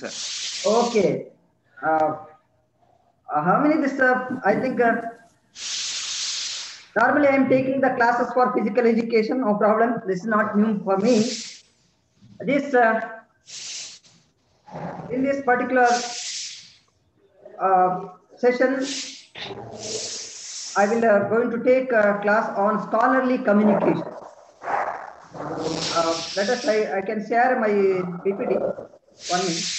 sir. Okay. How many this? I think normally I am taking the classes for physical education. No problem. This is not new for me. This in this particular session, I will going to take a class on scholarly communication. Let us. I can share my PPT. 1 minute.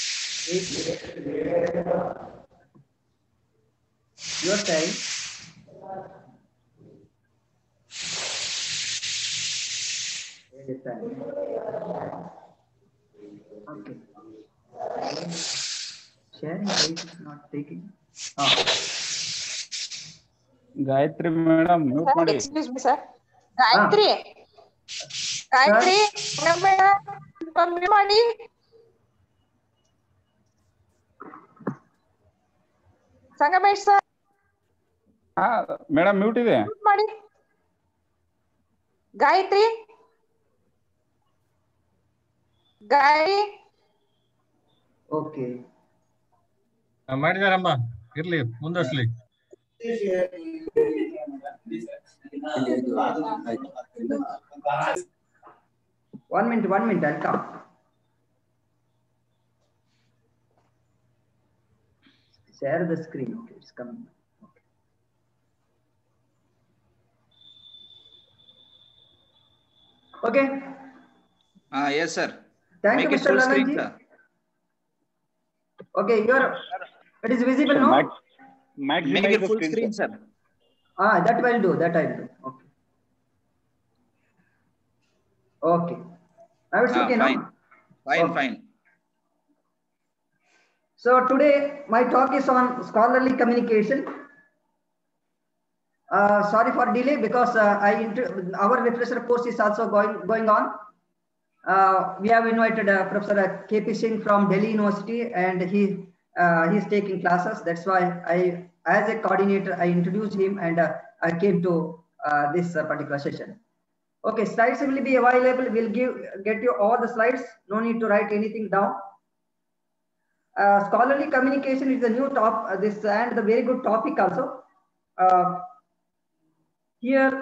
Your side. Okay. Sharing page is not taking. Gayatri madam, mute ಮಾಡಿ. Excuse me, sir. Gayatri. Gayatri, mute ಮಾಡಿ. Sangamesh sir. Madam mute ಇದೆ. Mute ಮಾಡಿ. Gayatri. Gayatri. Okay. ಮಾಡಿದಾರಮ್ಮ, ಇರ್ಲಿ ಮುಂದರ್ಸ್ಲಿ. One minute, I'll come. Share the screen. Okay, it's coming. Okay. Yes, sir. Thank Make you, it Mr. full screen, Lalanji. sir. Okay, it is visible now. Make it full screen, sir. That will do. That I'll do. Okay. Okay. Now it's okay Fine. now. Fine, Okay. fine. So today my talk is on scholarly communication. Sorry for delay because our refresher course is also going on. We have invited Professor KP Singh from Delhi University, and he's taking classes. That's why as a coordinator, I introduced him, and I came to this particular session. Okay, slides will be available. We'll get you all the slides. No need to write anything down. Scholarly communication is a new this and the very good topic also. Here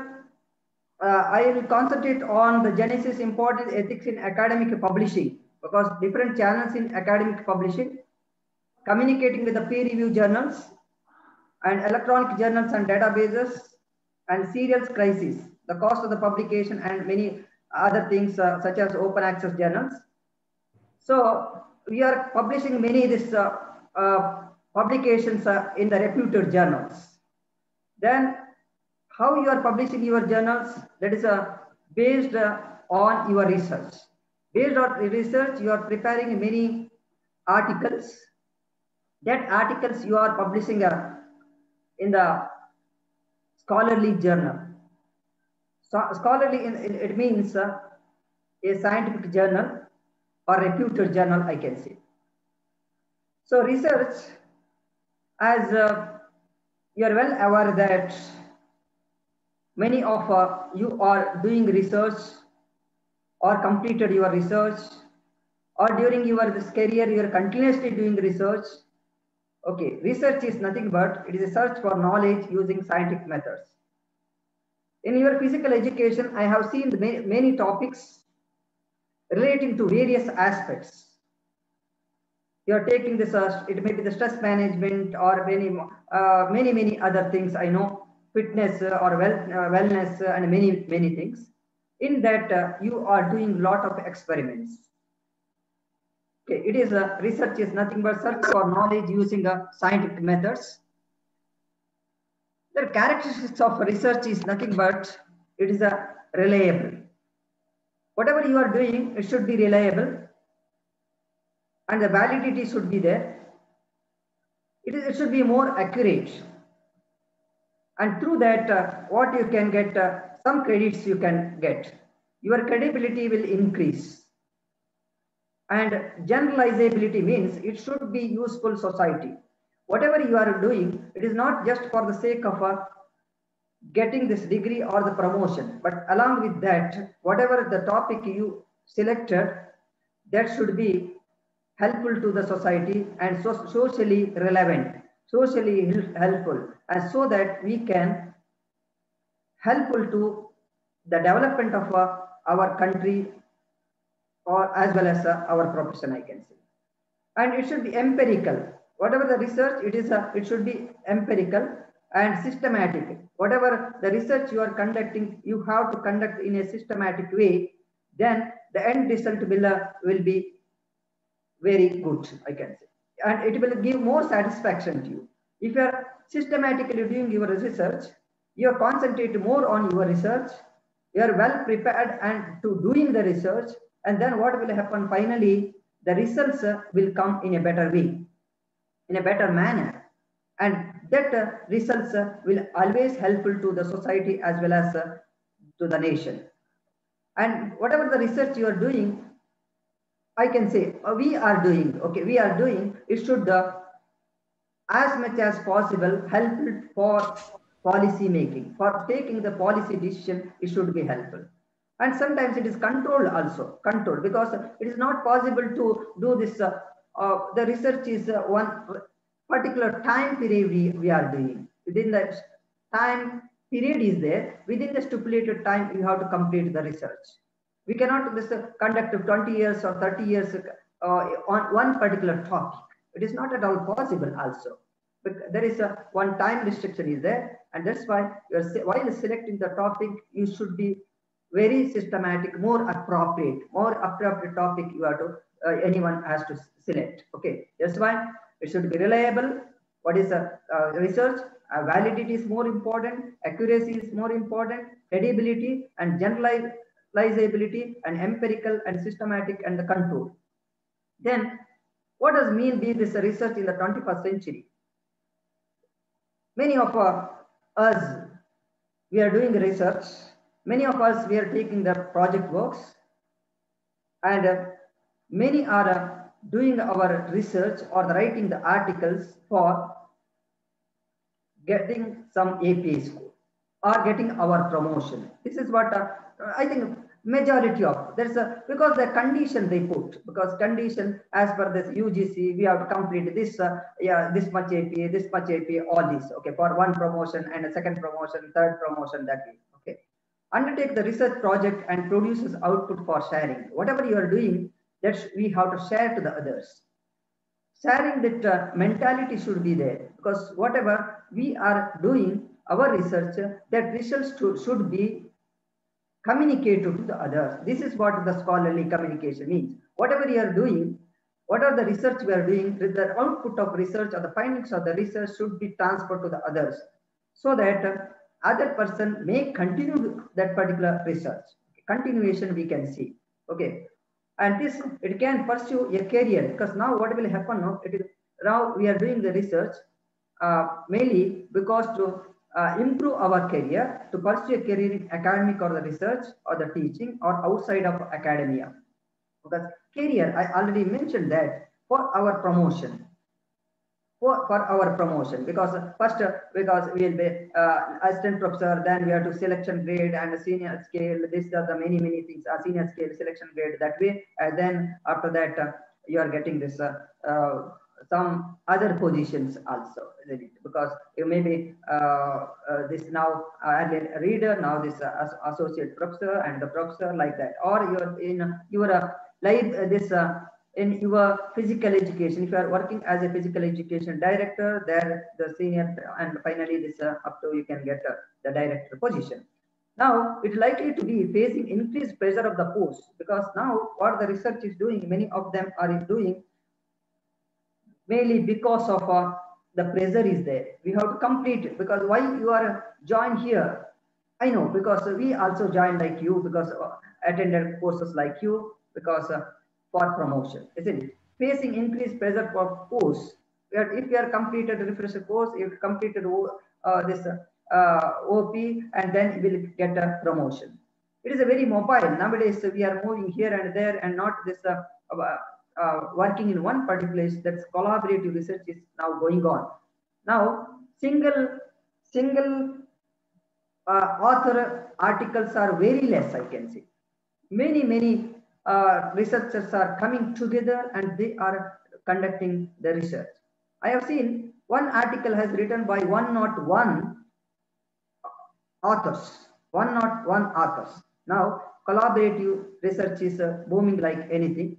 I will concentrate on the genesis, importance, ethics in academic publishing, because different channels in academic publishing, communicating with the peer review journals and electronic journals and databases, and serials crisis, the cost of the publication, and many other things such as open access journals. So we are publishing many publications in the reputed journals. Then how you are publishing your journals, that is based on your research. Based on research, you are preparing many articles. That articles you are publishing in the scholarly journal. So scholarly, it means a scientific journal or reputed journal, I can say. So research, as you are well aware that many of you are doing research or completed your research, or during your this career you are continuously doing research. Okay, research is nothing but it is a search for knowledge using scientific methods. In your physical education, I have seen many topics relating to various aspects. You are taking this, it may be the stress management or many other things, I know, fitness or wellness and many things. In that you are doing lot of experiments. Okay, it is research is nothing but search for knowledge using scientific methods. The characteristics of research is nothing but it is reliable. Whatever you are doing, it should be reliable, and the validity should be there. It should be more accurate, and through that what you can get, some credits you can get, your credibility will increase. And generalizability means it should be useful society. Whatever you are doing, it is not just for the sake of getting this degree or the promotion, but along with that, whatever the topic you selected, that should be helpful to the society and socially relevant, socially helpful, and so that we can helpful to the development of our country or as well as our profession, I can say. And it should be empirical. Whatever the research, it should be empirical and systematic. Whatever the research you are conducting, you have to conduct in a systematic way. Then the end result will be very good, I can say, and it will give more satisfaction to you. If you are systematically doing your research, you concentrate more on your research, you are well prepared and to doing the research, and then what will happen finally, the results will come in a better way, in a better manner, and that results will always helpful to the society as well as to the nation. And whatever the research you are doing, I can say we are doing, okay, we are doing, it should as much as possible helpful for policy making, for taking the policy decision, it should be helpful. And sometimes it is controlled also, controlled, because it is not possible to do this, the research is one particular time period we are doing. Within the time period is there, within the stipulated time you have to complete the research. We cannot just conduct 20 years or 30 years on one particular topic. It is not at all possible also. But there is one time restriction is there, and that's why while selecting the topic, you should be very systematic, more appropriate topic you have to, anyone has to select. Okay, that's why it should be reliable. What is research? Validity is more important, accuracy is more important, credibility and generalizability and empirical and systematic and the control. Then what does mean be this research in the 21st century? Many of us, we are doing research. Many of us, we are taking the project works, and many are doing our research or writing the articles for getting some APA score or getting our promotion. This is what I think majority of because the condition they put, because condition as per this UGC, we have to complete this this much APA, this much APA, all this, okay, for one promotion and a second promotion, third promotion, that way. Okay, undertake the research project and produces output for sharing. Whatever you are doing, that we have to share to the others. Sharing that mentality should be there, because whatever we are doing, our research, that results should be communicated to the others. This is what the scholarly communication means. Whatever you are doing, whatever the research we are doing, the output of research or the findings of the research should be transferred to the others, so that other person may continue that particular research. Continuation we can see. Okay, and this it can pursue a career, because now what will happen now? Now we are doing the research mainly because to improve our career, to pursue a career in academic or the research or the teaching or outside of academia. Because career, I already mentioned that for our promotion, for our promotion, because first, because we will be assistant professor, then we have to selection grade and a senior scale. These are the many things, senior scale, selection grade, that way. And then after that, you are getting this some other positions also, isn't it? Because you may be this now reader, now this associate professor and the professor, like that, or you're in your in your physical education. If you are working as a physical education director, there the senior, and finally this up to you can get the director position. Now it's likely to be facing increased pressure of the post, because now what the research is doing, many of them are doing mainly because of the pressure is there. We have to complete it, because why you are joined here, I know, because we also joined like you, because attended courses like you, because for promotion, isn't it? Facing increased pressure for posts. If you are completed a refresher course, you completed this OP, and then you will get a promotion. It is a very mobile nowadays. We are moving here and there, and not this working in one particular place. That's collaborative research is now going on. Now single author articles are very less, I can say. Many researchers are coming together and they are conducting the research. I have seen one article has written by 101 authors, 101 authors. Now, collaborative research is booming like anything.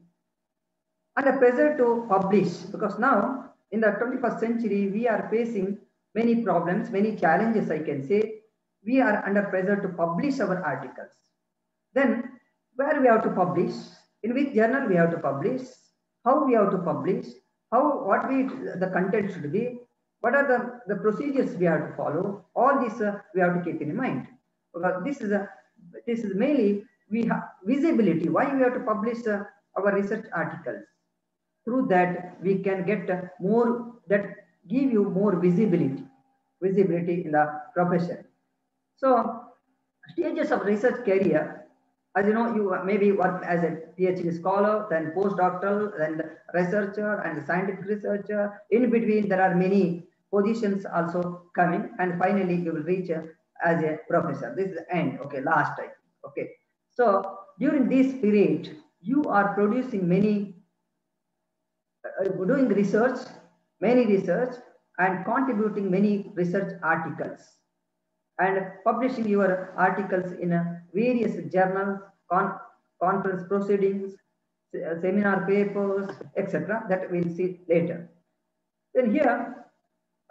And a pressure to publish, because now in the 21st century, we are facing many problems, many challenges, I can say. We are under pressure to publish our articles. Then where we have to publish, in which journal we have to publish, how we have to publish, the content should be, what are the procedures we have to follow, all this we have to keep in mind. Because this is mainly we have visibility. Why we have to publish our research articles? Through that we can get more, that give you more visibility in the profession. So stages of research career, as you know, you maybe work as a PhD scholar, then postdoctoral, then researcher and scientific researcher. In between, there are many positions also coming, and finally you will reach as a professor. This is the end, okay, last time, okay. So during this period, you are producing many, doing research, many research, and contributing many research articles, and publishing your articles in various journals, conference proceedings, seminar papers, etc. That we'll see later. Then here,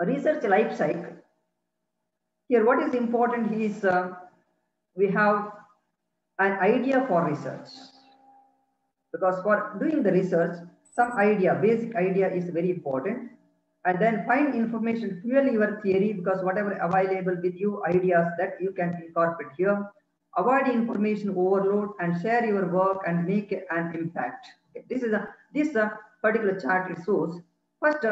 a research life cycle. Here, what is important is we have an idea for research, because for doing the research, some idea, basic idea is very important. And then find information, fuel your theory, because whatever available with you, ideas that you can incorporate here. Avoid information overload and share your work and make an impact. Okay. This particular chart it shows. First,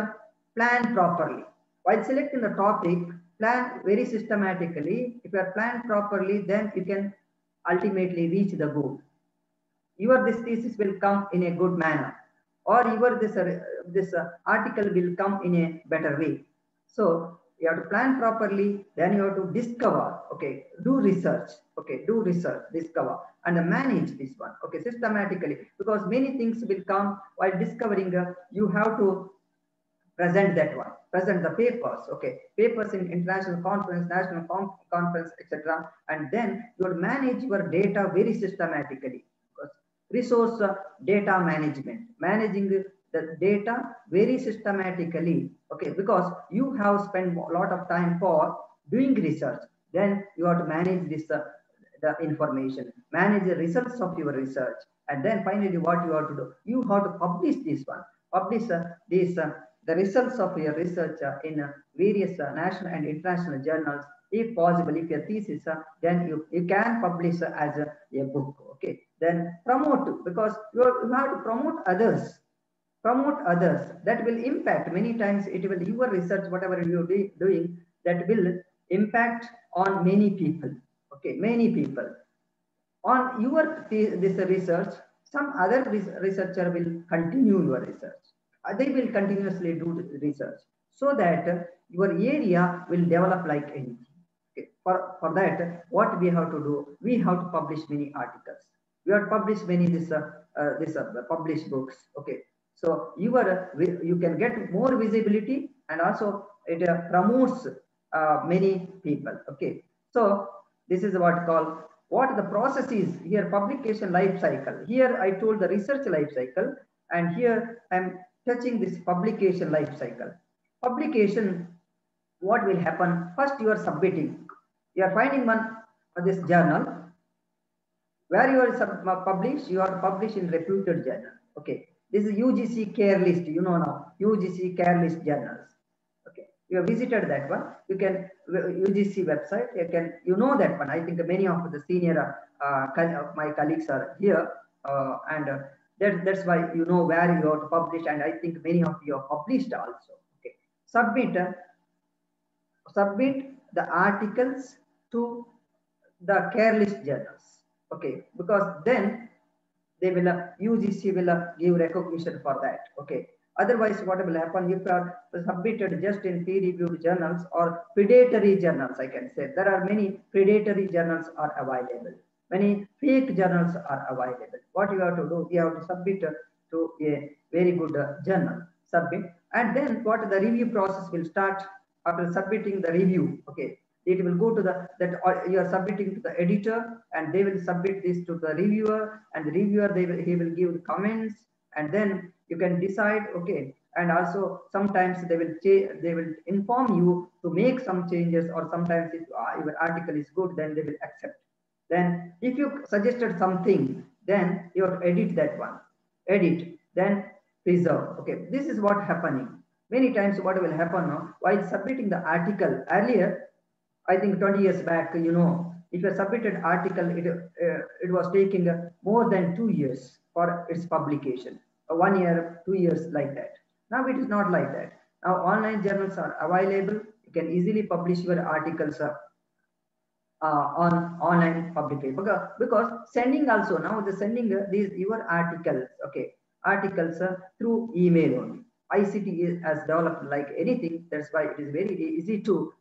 plan properly. While selecting the topic, plan very systematically. If you are planned properly, then you can ultimately reach the goal. This thesis will come in a good manner, or this article will come in a better way. So you have to plan properly, then you have to discover, okay, do research, okay, do research, discover, and manage this one, okay, systematically, because many things will come while discovering. You have to present that one, present the papers, okay, papers in international conference, national conference, etc. And then you will manage your data very systematically. Resource data management, managing the data very systematically, okay, because you have spent a lot of time for doing research. Then you have to manage this the information, manage the results of your research, and then finally what you have to do, you have to publish this one, publish the results of your research in various national and international journals. If possible, if your thesis, then you can publish as a book, okay. Then promote, because you have to promote others, that will impact many times. It will, your research, whatever you are doing, that will impact on many people, okay, many people. On your this research, some other researcher will continue your research. They will continuously do research, so that your area will develop like anything. Okay. For that, what we have to do, we have to publish many articles. We have published many published books. Okay, so you can get more visibility, and also it promotes many people. Okay, so this is what the process is here. Publication life cycle. Here I told the research life cycle, and here I'm touching this publication life cycle. Publication, what will happen? First, you are submitting. You are finding one this journal. Where you are published, you are published in reputed journal. Okay, this is UGC care list. You know now, UGC care list journals. Okay, you have visited that one. You can UGC website. You know that one. I think many of the senior of my colleagues are here, and that's why you know where you have to publish. And I think many of you are published also. Okay, submit the articles to the care list journals. Okay, because then they will UGC will give recognition for that. Okay, otherwise what will happen if you are submitted just in peer-reviewed journals or predatory journals? I can say there are many predatory journals are available. Many fake journals are available. What you have to do, you have to submit to a very good journal, submit, and then what the review process will start after submitting the review. Okay, it will go to the you are submitting to the editor, and they will submit this to the reviewer, and the reviewer he will give comments, and then you can decide. Okay, and also sometimes they will inform you to make some changes, or sometimes if your article is good, then they will accept. Then if you suggested something, then you have to edit that one, edit, then preserve. Okay, this is what happening. Many times what will happen now, while submitting the article earlier, I think 20 years back, you know, if you submitted article, it was taking more than 2 years for its publication, 1 year, 2 years, like that. Now it is not like that. Now online journals are available. You can easily publish your articles on online publication, because sending also, now the sending these your articles, okay, articles through email only. ICT has developed like anything. That's why it is very easy to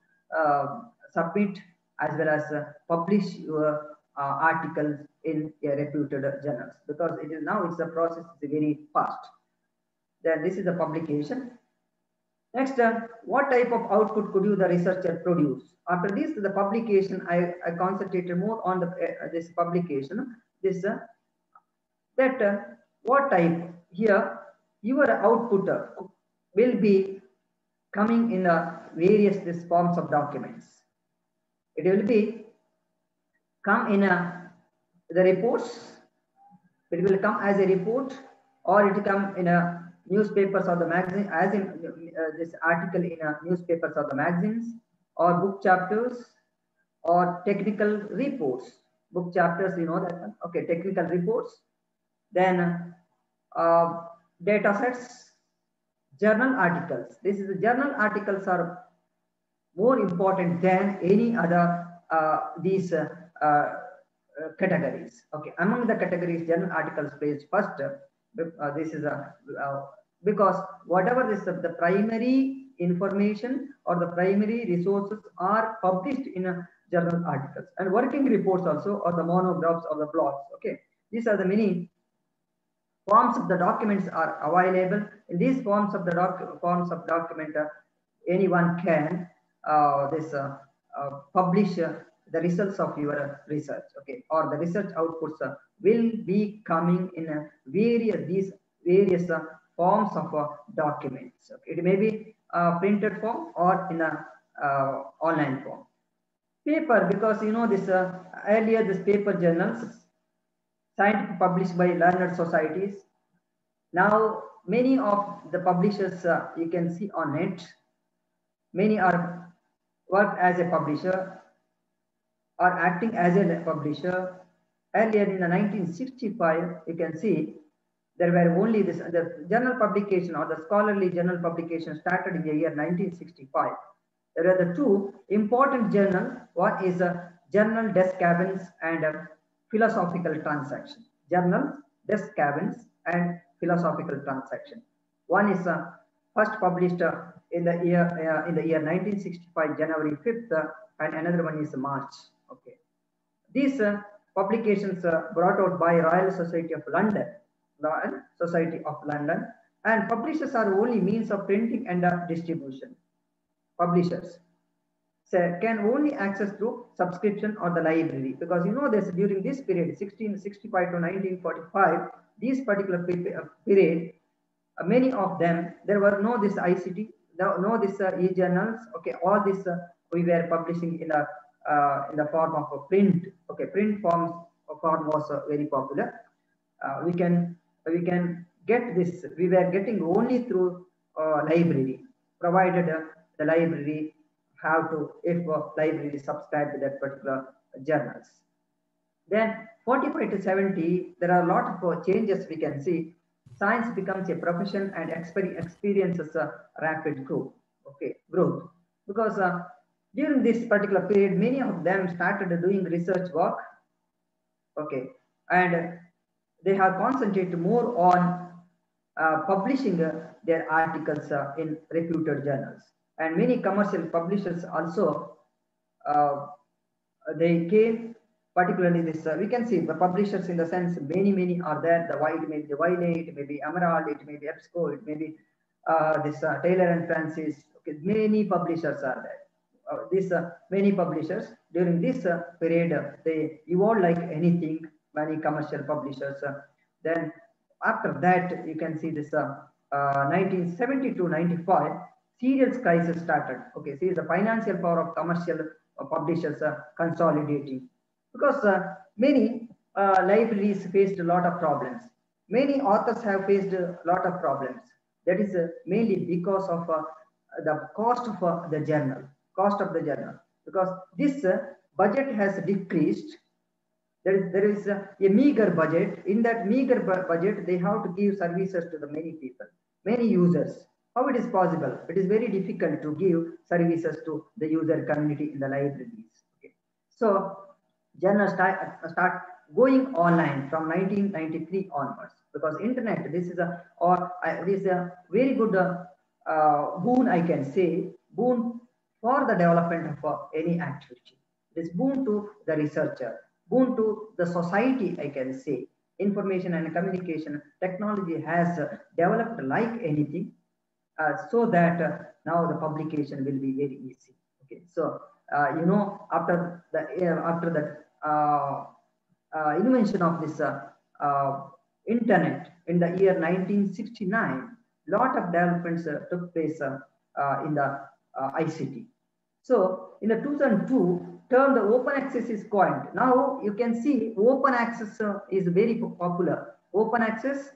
submit as well as publish your articles in a reputed journals, because it is now it's a process is very fast. Then this is the publication. Next, what type of output could you the researcher produce? After this, the publication, I concentrated more on the this publication. This what type here your output will be coming in various this forms of documents. It will be come in the reports. It will come as a report, or it will come in a newspapers or the magazine, as in this article in newspapers or the magazines, or book chapters, or technical reports. Book chapters, you know that one. Okay, technical reports. Then data sets, journal articles. This is the journal articles are more important than any other these categories. Okay, among the categories, journal articles plays first. This is because whatever this the primary information or the primary resources are published in journal articles, and working reports also, or the monographs or the blogs. Okay, these are the many forms of the documents are available. In these forms of the document, anyone can publish the results of your research. Okay, or the research outputs will be coming in various forms of documents. Okay. It may be printed form or in a online form. Paper, because you know this earlier this paper journals, scientific published by learned societies. Now many of the publishers you can see on net, many are work as a publisher or acting as a publisher. Earlier in the 1965, you can see there were only this the journal publication or the scholarly journal publication started in the year 1965. There are the two important journals. One is a Journal Des Cabins and Philosophical Transaction. Journal Des Cabins and Philosophical Transaction. One is first published in the year 1965, January 5th, and another one is March. Okay, these publications brought out by Royal Society of London, and publishers are only means of printing and distribution. Publishers can only access through subscription or the library, because you know this during this period 1665 to 1945, this particular period, many of them there were no this ICT, no this e-journals. Okay, all this we were publishing in the form of a print. Okay, print form was very popular. We can get this. We were getting only through library, provided the library have to, if library subscribe to that particular journals. Then 45 to 70, there are a lot of changes we can see. Science becomes a profession and experiences a rapid growth. Okay, growth, because during this particular period, many of them started doing research work. Okay, and they have concentrated more on publishing their articles in reputed journals. And many commercial publishers also they came particularly this, we can see the publishers in the sense many are there. The white may be the Violet, it may be Emerald, it may be EBSCO, it may be this Taylor and Francis. Okay, many publishers are there. These many publishers during this period they evolved like anything. Many commercial publishers. Then after that, you can see this 1970 to 95 serious crisis started. Okay, see the financial power of commercial publishers consolidating, because many libraries faced a lot of problems. Many authors have faced a lot of problems. That is mainly because of the cost of the journal, because this budget has decreased. There is a meager budget. In that meager budget, they have to give services to the many people, many users. How it is possible? It is very difficult to give services to the user community in the libraries. Okay. So journals start going online from 1993 onwards, because internet, this is a very good boon, I can say, boon for the development of any activity. It is boon to the researcher, boon to the society, I can say. Information and communication technology has developed like anything, so that now the publication will be very easy. Okay, so you know, after the invention of this internet in the year 1969, lot of developments took place in the ICT. So in the 2002, term the open access is coined. Now you can see open access is very popular. Open access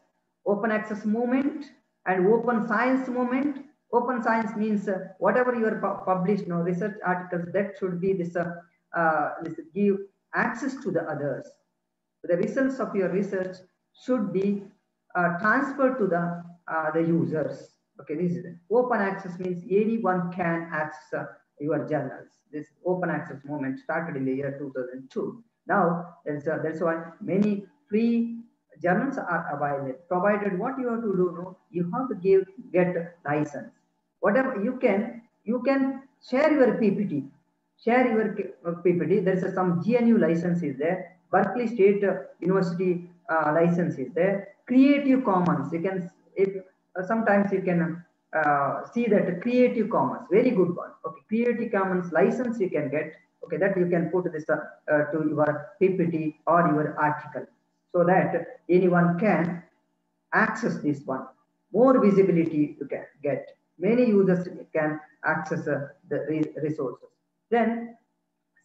movement and open science movement. Open science means whatever you are published, research articles, that should be this give access to the others. The results of your research should be transferred to the users. Okay, this is open access means anyone can access your journals. This open access movement started in the year 2002. Now that's why many free journals are available. Provided what you have to do, you have to get license. Whatever you can share your PPT. Share your PPT. There is some GNU license is there. Berkeley State University license is there. Creative Commons. You can, if sometimes you can see that Creative Commons, very good one. Okay, Creative Commons license you can get. Okay, that you can put this to your PPT or your article, so that anyone can access this one. More visibility you can get. Many users can access the resources. Then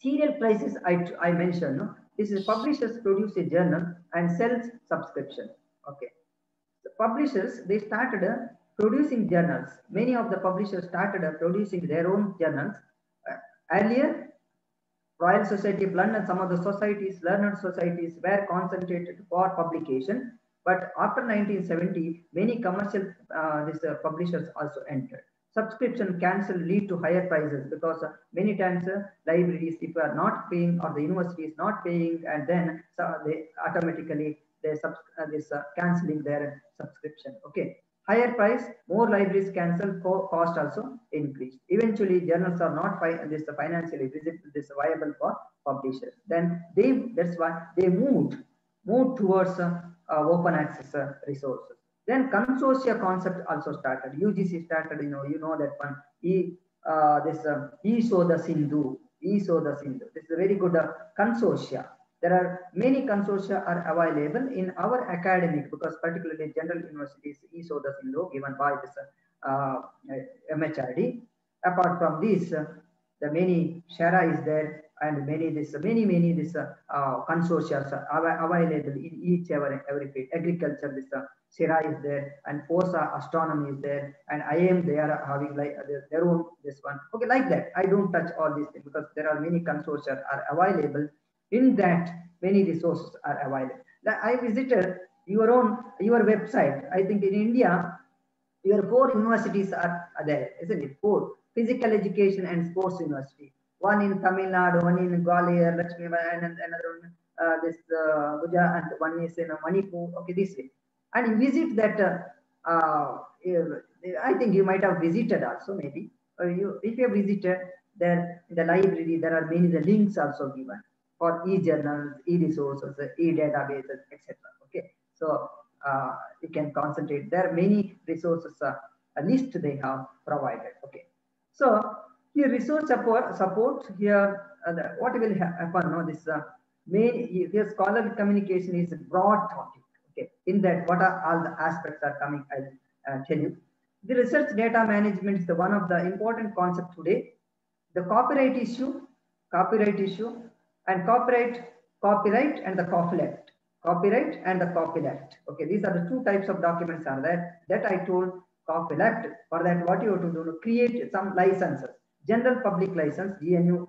serial prices I mentioned. No? This is publishers produce a journal and sells subscription. Okay, the publishers, they started producing journals. Many of the publishers started producing their own journals. Earlier, Royal Society of London, some of the societies, learned societies were concentrated for publication. But after 1970, many commercial publishers also entered. Subscription cancel lead to higher prices, because many times libraries, if you are not paying or the university is not paying, and then they automatically cancelling their subscription. Okay, higher price, more libraries cancel, cost also increased. Eventually, journals are not financially viable for publishers. Then that's why they moved towards open access resources. Then consortia concept also started. UGC started, you know that one. ESO the Sindhu. This is a very good consortia. There are many consortia are available in our academic, because particularly general universities, ESO the Sindhu given by this MHRD. Apart from this, the many Shara is there, and many consortia are available in each every field. Agriculture, this Shira is there, and FOSA astronomy is there, and IM they are having like their own this one. Okay, like that. I don't touch all these things, because there are many consortia are available. In that, many resources are available. I visited your website. I think in India, your 4 universities are there, isn't it? 4 physical education and sports university. One in Tamil Nadu, one in Gwalior, Lakshmi, and another one Gujarat, and one is in Manipur. Okay, this way. And you visit that. I think you might have visited also, maybe. If you have visited there in the library, there are many the links also given. for e-journals, e-resources, e-databases, etc. Okay, so you can concentrate. There are many resources, a list they have provided. Okay, so here resource support here. What will happen? No, this main here scholarly communication is a broad topic. Okay, in that what are all the aspects are coming? I'll tell you. The research data management is the one of the important concept today. The copyright issue, and copyright and the copyleft. Copyright and the copyleft. Okay, these are the two types of documents are there. That I told copyleft. For that, what you have to do, create some licenses. General public license, GNU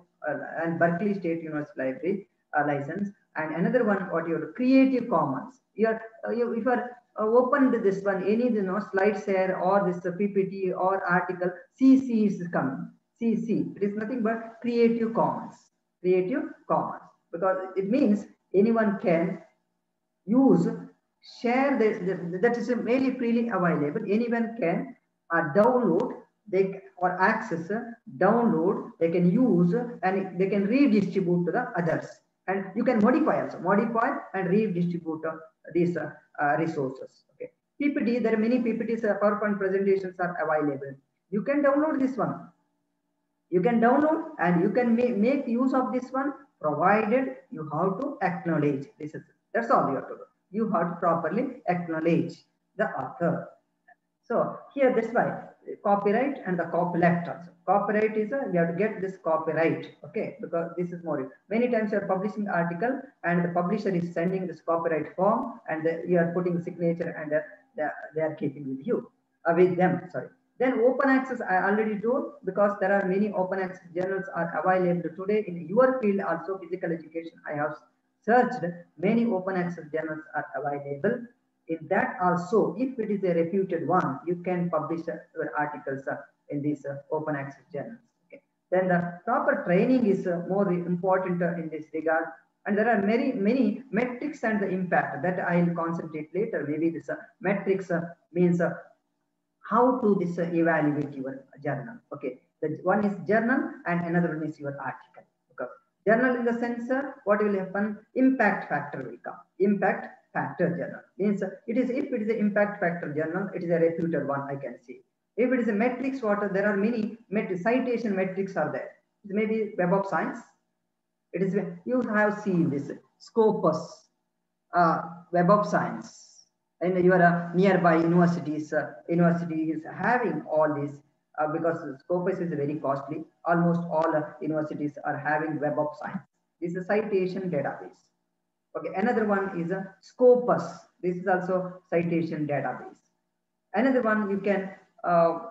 and Berkeley State University Library license. And another one, what you have to Creative Commons. If you are opened this one, any slide share or this PPT or article, CC is coming. CC, it is nothing but Creative Commons. Creative Commons, because it means anyone can use, share that is mainly freely available. Anyone can download, or access, download, they can use, and they can redistribute to the others. And you can modify and redistribute these resources. Okay, PPT, there are many PPTs, PowerPoint presentations are available. You can download this one. You can download and you can make use of this one, provided you have to acknowledge. That's all you have to do. You have to properly acknowledge the author. So here, that's why copyright and the copyleft also. Copyright is you have to get this copyright, okay? Because this is more. Many times you are publishing article and the publisher is sending this copyright form, and you are putting signature, and they are keeping with you, with them. Sorry. Then open access, I already told, because there are many open access journals are available today in your field also, physical education. I have searched, many open access journals are available. In that also, if it is a reputed one, you can publish your articles in these open access journals. Okay. Then the proper training is more important in this regard. And there are many metrics and the impact that I will concentrate later. Maybe this metrics means how to this evaluate your journal. Okay, the one is journal and another one is your article. Because journal in the sense, what will happen? Impact factor will come. Impact factor journal means it is, if it is an impact factor journal, it is a reputed one, I can see. If it is a metrics, there are many citation metrics are there. It may be Web of Science. It is, you have seen this Scopus, Web of Science. And your nearby universities, university is having all these because Scopus is very costly. Almost all universities are having Web of Science. This is a citation database. Okay, another one is a Scopus. This is also citation database. Another one, you can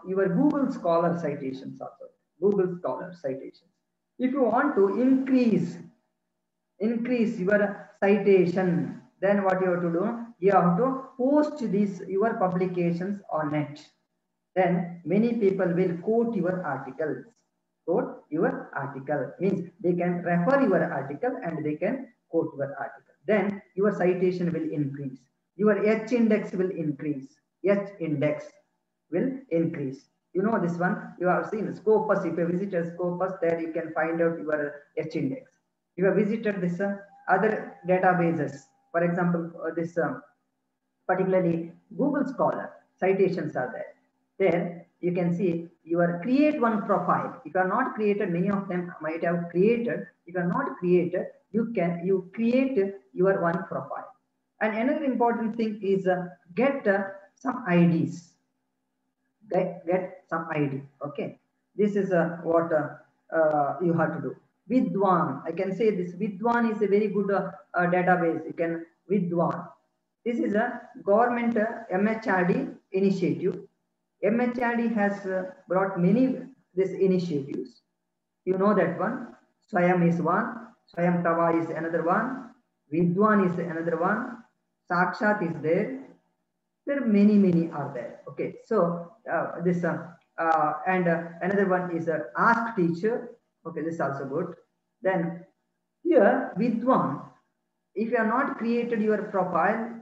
your Google Scholar citations also. Google Scholar citations. If you want to increase your citation, then what you have to do? You have to post your publications on net. Then many people will quote your articles. Quote your article means they can refer your article and they can quote your article. Then your citation will increase. Your H index will increase. H index will increase. You know this one. You have seen Scopus. If you visit a Scopus, there you can find out your H index. If you have visited this other databases, for example, this particularly Google Scholar citations are there. There you can see your create one profile. If you are not created, many of them might have created. If you are not created, you create your one profile. And another important thing is get some IDs. Get some ID. Okay, this is what you have to do. Vidwan, I can say this. Vidwan is a very good database. You can Vidwan. This is a government MHRD initiative. MHRD has brought many these initiatives. You know that one. Swayam is one. Swayam Tava is another one. Vidwan is another one. Sakshat is there. There are many are there. Okay, so this and another one is Ask Teacher. Okay, this is also good. Then here Vidwan, if you have not created your profile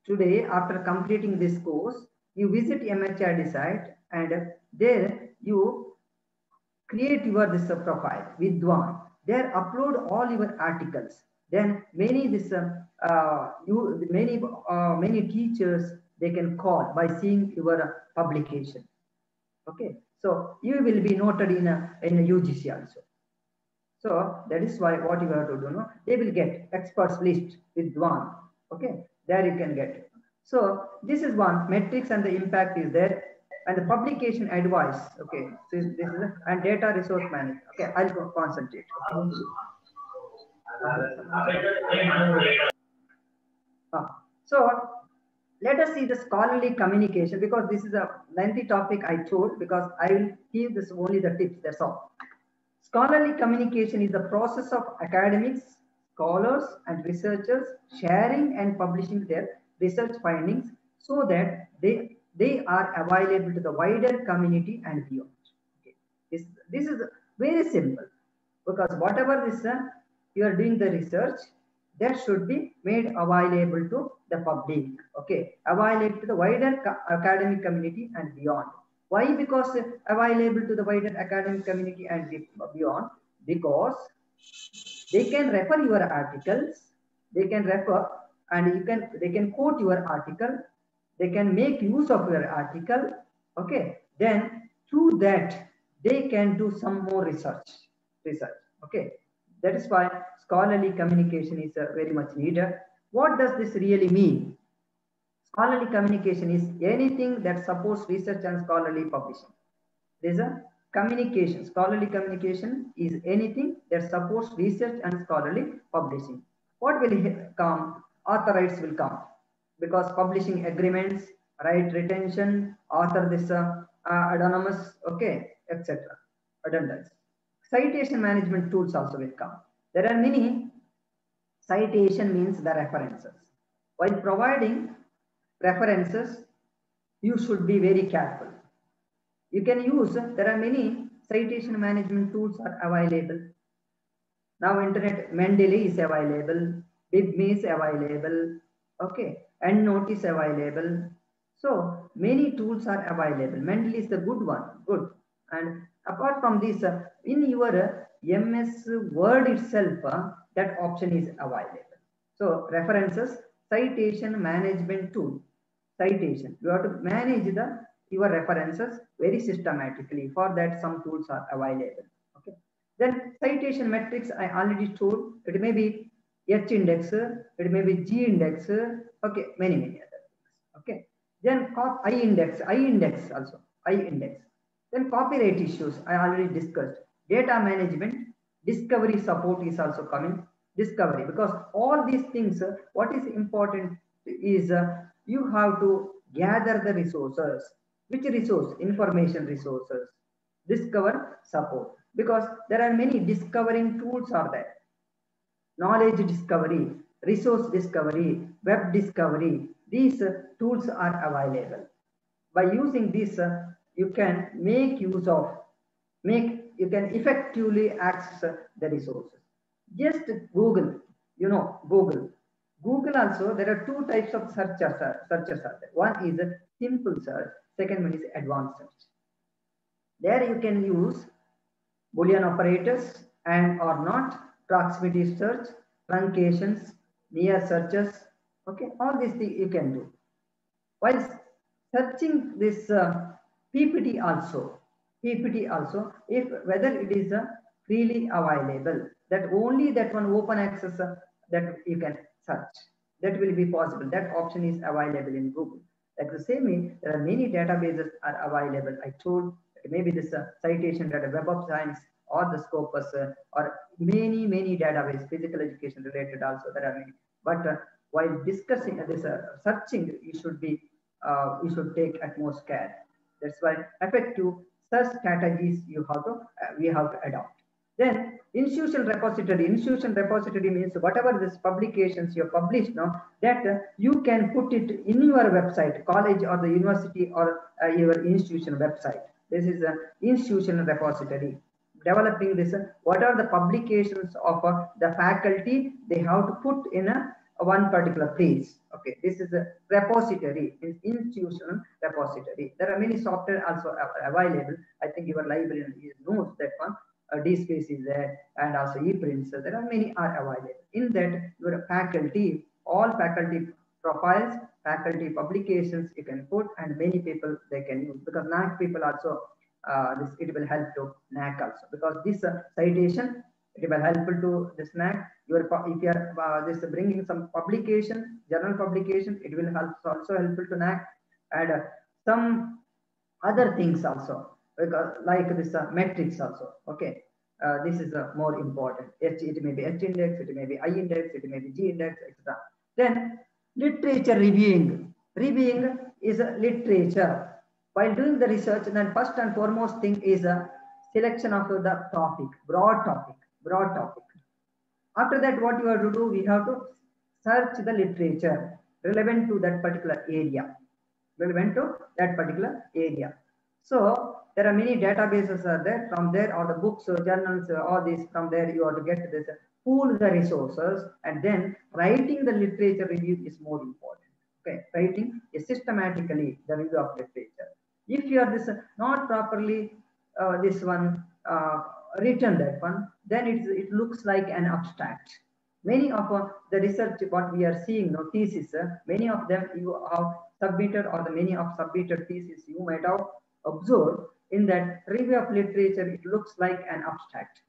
today after completing this course, you visit MHRD site and there you create your this profile Vidwan. There upload all your articles. Then many many teachers they can call by seeing your publication. Okay, so you will be noted in a UGC also. So that is why what you have to do, no? They will get experts list with one. Okay, there you can get it. So this is one metrics and the impact is there, and the publication advice. Okay, so this is and data resource management. Okay, I'll go concentrate. So let us see the scholarly communication, because this is a lengthy topic I told, because I will give this only the tips, that's all. Scholarly communication is the process of academics, scholars and researchers sharing and publishing their research findings so that they are available to the wider community and beyond. Okay. This is very simple, because whatever this you are doing the research, that should be made available to the public. Okay, available to the wider academic community and beyond. Why? Because available to the wider academic community and beyond, because they can refer your articles, they can refer, and they can quote your article, they can make use of your article. Okay, then through that they can do some more research. Okay, that is why scholarly communication is very much needed. What does this really mean? Scholarly communication is anything that supports research and scholarly publishing. There's a communication. Scholarly communication is anything that supports research and scholarly publishing. What will come? Author rights will come, because publishing agreements, right retention, author this anonymous, okay, etc. Redundancy. Citation management tools also will come. There are many. Citation means the references. While providing references, you should be very careful. You can use, there are many citation management tools are available. Now internet, Mendeley is available, BibMe is available, okay, EndNote is available. So many tools are available. Mendeley is the good one, good. And apart from this, in your MS Word itself, that option is available. So references, citation management tool, citation. You have to manage your references very systematically. For that, some tools are available. Okay. Then citation metrics, I already told. It may be H index, it may be G index. Okay, many other things. Okay. Then I index also, I index. Then copyright issues, I already discussed. Data management, discovery support is also coming. Discovery, because all these things, what is important is you have to gather the resources. Which resource? Information resources. Discover, support, because there are many discovering tools are there. Knowledge discovery, resource discovery, web discovery. These tools are available. By using this, you can make use of, you can effectively access the resources. Just Google, Google also, there are two types of searchers are there. One is a simple search, second one is advanced search. There you can use Boolean operators and or not, proximity search, truncations, near searches. Okay, all these things you can do. While searching this PPT also, if whether it is freely available, that only that one open access that you can search, that will be possible. That option is available in Google. Like the same way, there are many databases are available. I told maybe this citation data, Web of Science, or the Scopus, or many databases, physical education related also there are many. But while discussing this searching, you should take utmost care. That's why effective search strategies we have to adopt. Then institutional repository. Institutional repository means whatever these publications you publish now, that you can put it in your website, college or the university or your institution website. This is an institutional repository. Developing this, what are the publications of the faculty, they have to put in one particular place. Okay, this is a repository, institutional repository. There are many software also available. I think your librarian knows that one. D space is there, and also e-prints. There are many are available. In that, your faculty, all faculty profiles, faculty publications you can put, and many people they can use, because NAC people also this it will help to NAC also, because this citation it will helpful to this NAC. If you are this bringing some publication, journal publication, it will help also helpful to NAC, and some other things also, because like this metrics also. Okay, this is more important. It may be H index, it may be I index, it may be G index, etc. Then literature reviewing. Reviewing is a literature. While doing the research, then first and foremost thing is a selection of the topic, broad topic. After that, what you have to do, we have to search the literature relevant to that particular area. So there are many databases are there. From there, all the books, journals, all these, from there you have to get this, pool the resources, and then writing the literature review is more important. Okay, writing is systematically the review of literature. If you are this not properly this one written that one, then it looks like an abstract. Many of the research what we are seeing, thesis, many of them you have submitted, or the many of submitted thesis you might have observed in that review of literature, it looks like an abstract,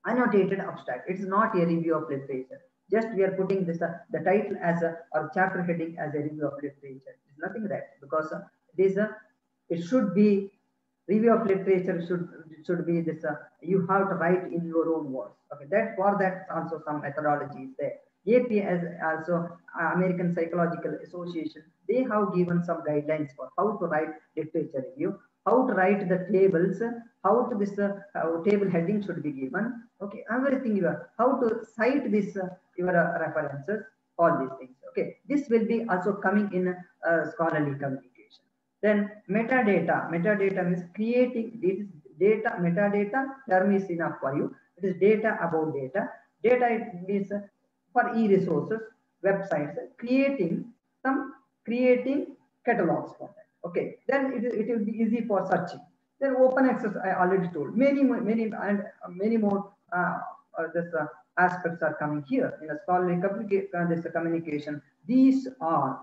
annotated abstract. It's not a review of literature. Just we are putting this the title as a, or chapter heading as a review of literature. It's nothing that, because it should be review of literature should be this you have to write in your own words. Okay, that for that also some methodology is there. AP as also American Psychological Association, they have given some guidelines for how to write literature review, how to write the tables, how to this table heading should be given. Okay, everything you are, how to cite this your references, all these things. Okay, this will be also coming in scholarly communication. Then metadata. Metadata means creating this data. Metadata term is enough for you. It is data about data. Data it means for e-resources, websites, creating catalogs for that. Okay, then it will be easy for searching. Then open access, I already told. Many more aspects are coming here in a scholarly communication. These are,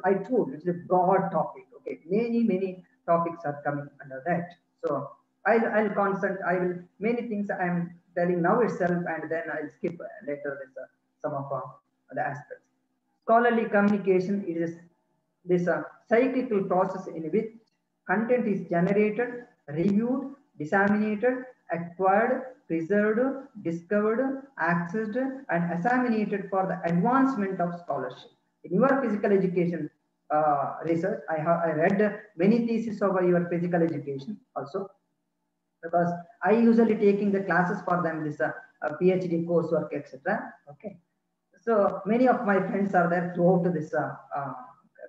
I told, it's a broad topic. Okay, many topics are coming under that. So I'll concentrate. I will many things I am telling now itself, and then I'll skip later this, some of the aspects. Scholarly communication is this cyclical process in which content is generated, reviewed, disseminated, acquired, preserved, discovered, accessed, and disseminated for the advancement of scholarship. In your physical education research, I read many theses over your physical education also, because I usually taking the classes for them, this PhD coursework, etc. Okay, so many of my friends are there throughout this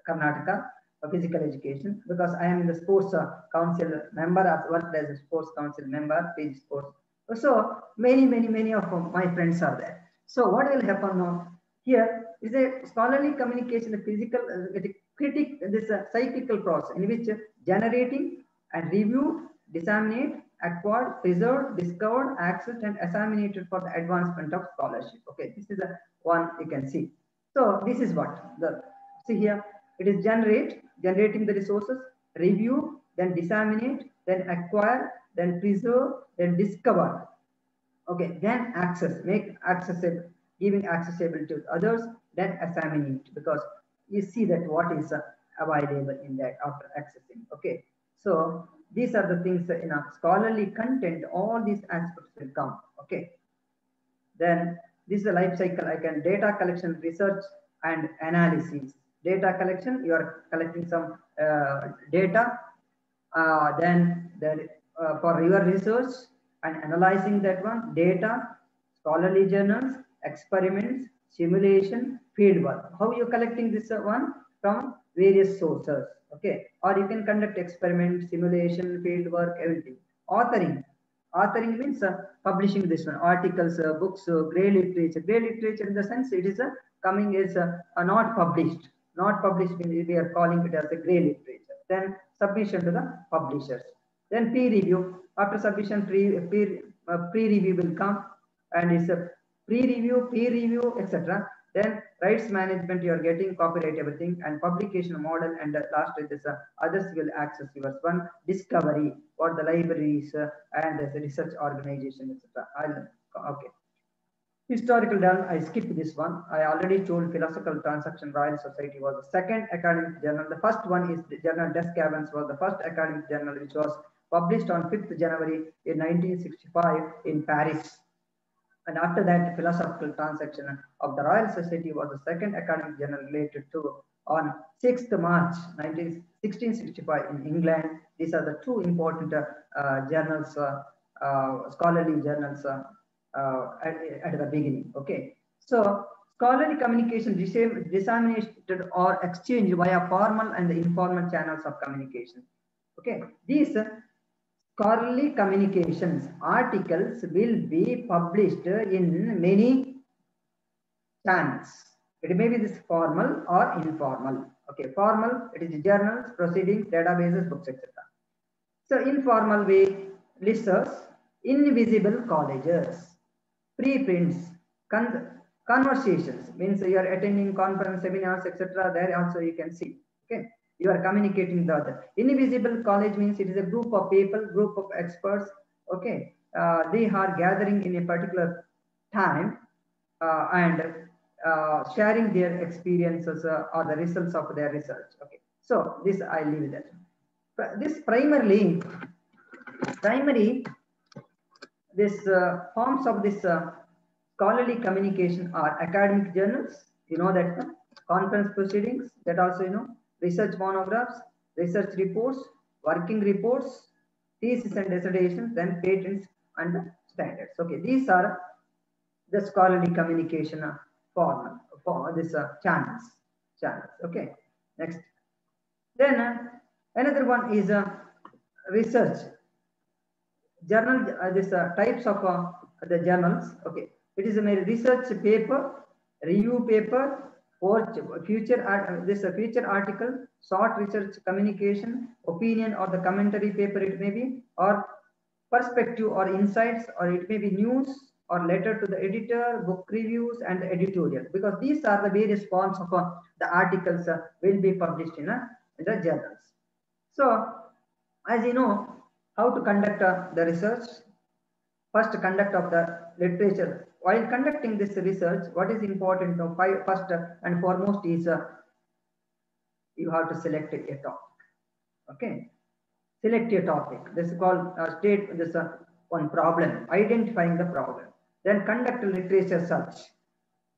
Karnataka physical education, because I am in the sports council member, as worked as a sports council member, PG sports. So many of my friends are there. So what will happen now? Here is a scholarly communication, the physical this cyclical process in which generating and review, disseminate, acquired, preserved, discovered, accessed, and disseminated for the advancement of scholarship. Okay, this is the one you can see. So this is what the see here. It is generating the resources, review, then disseminate, then acquire, then preserve, then discover. Okay, then access, make accessible, giving accessible to others, then disseminate, because you see that what is available in that after accessing. Okay, so these are the things in a scholarly content, all these aspects will come. Okay, then this is a life cycle. I can data collection, research, and analysis. Data collection, you are collecting some data, then for your research and analyzing that one, data, scholarly journals, experiments, simulation, fieldwork. How you collecting this one? From various sources. Okay, or you can conduct experiment, simulation, fieldwork, everything. Authoring means publishing this one, articles, books, grey literature. Grey literature in the sense it is coming as not published. Not published, we are calling it as a grey literature. Then submission to the publishers. Then peer review. After submission, pre-review will come, and it's a pre-review, peer review, etc. Then rights management, you are getting copyright everything, and publication model, and last is this, others will access yours. One discovery for the libraries and the research organization, etc. Okay. Historical done, I skipped this one. I already told Philosophical Transaction Royal Society was the second academic journal. The first one is the journal Desk Evans was the first academic journal, which was published on 5th January in 1965 in Paris. And after that, Philosophical Transaction of the Royal Society was the second academic journal related to on 6th March 1665 in England. These are the two important journals, scholarly journals at the beginning. Okay, so scholarly communication disseminated or exchanged via formal and informal channels of communication. Okay, these scholarly communications articles will be published in many channels. It may be this formal or informal. Okay, formal, it is journals, proceedings, databases, books, etc. So informal way, listservs, invisible colleges, preprints, conversations, means you are attending conference, seminars, etc. There also you can see. Okay, you are communicating the other. Invisible college means it is a group of people, group of experts. Okay, they are gathering in a particular time and sharing their experiences or the results of their research. Okay, so this I leave that. This primary this forms of this scholarly communication are academic journals, you know that, conference proceedings, that also you know, research monographs, research reports, working reports, thesis and dissertations, then patents and standards. Okay, these are the scholarly communication form for this channels. Okay, next. Then another one is research journal. This types of the journals. Okay, it is a research paper, review paper, or future article, short research communication, opinion or the commentary paper. It may be, or perspective or insights, or it may be news or letter to the editor, book reviews and editorial, because these are the various forms of the articles will be published in the journals. So as you know, how to conduct the research. First, conduct of the literature. While conducting this research, what is important to first and foremost is you have to select a topic. Okay, select a topic. This is called state this one problem, identifying the problem. Then conduct a literature search.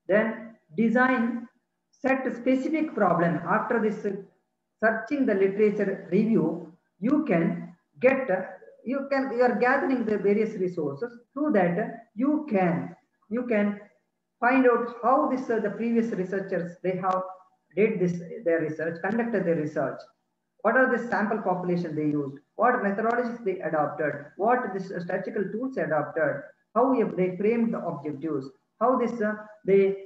Then design, set a specific problem. After this searching the literature review, you can get you are gathering the various resources. Through that you can find out how this the previous researchers, they have did this their research, conducted their research, what are the sample population they used, what methodologies they adopted, what this statistical tools adopted, how they framed the objectives, how this they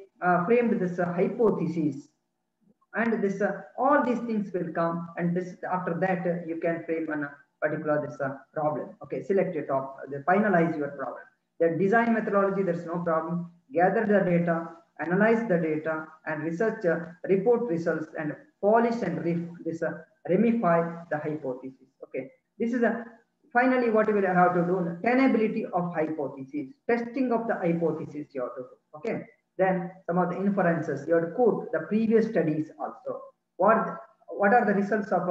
framed this hypothesis, and this all these things will come, and this after that you can frame a particular this problem. Okay, select a topic, finalize your problem. The design methodology, there's no problem. Gather the data, analyze the data, and research report results, and polish and remify the hypothesis. Okay, this is finally what we will have to do: tenability of hypothesis, testing of the hypothesis you have to do. Okay, then some of the inferences you have to quote the previous studies also. What are the results of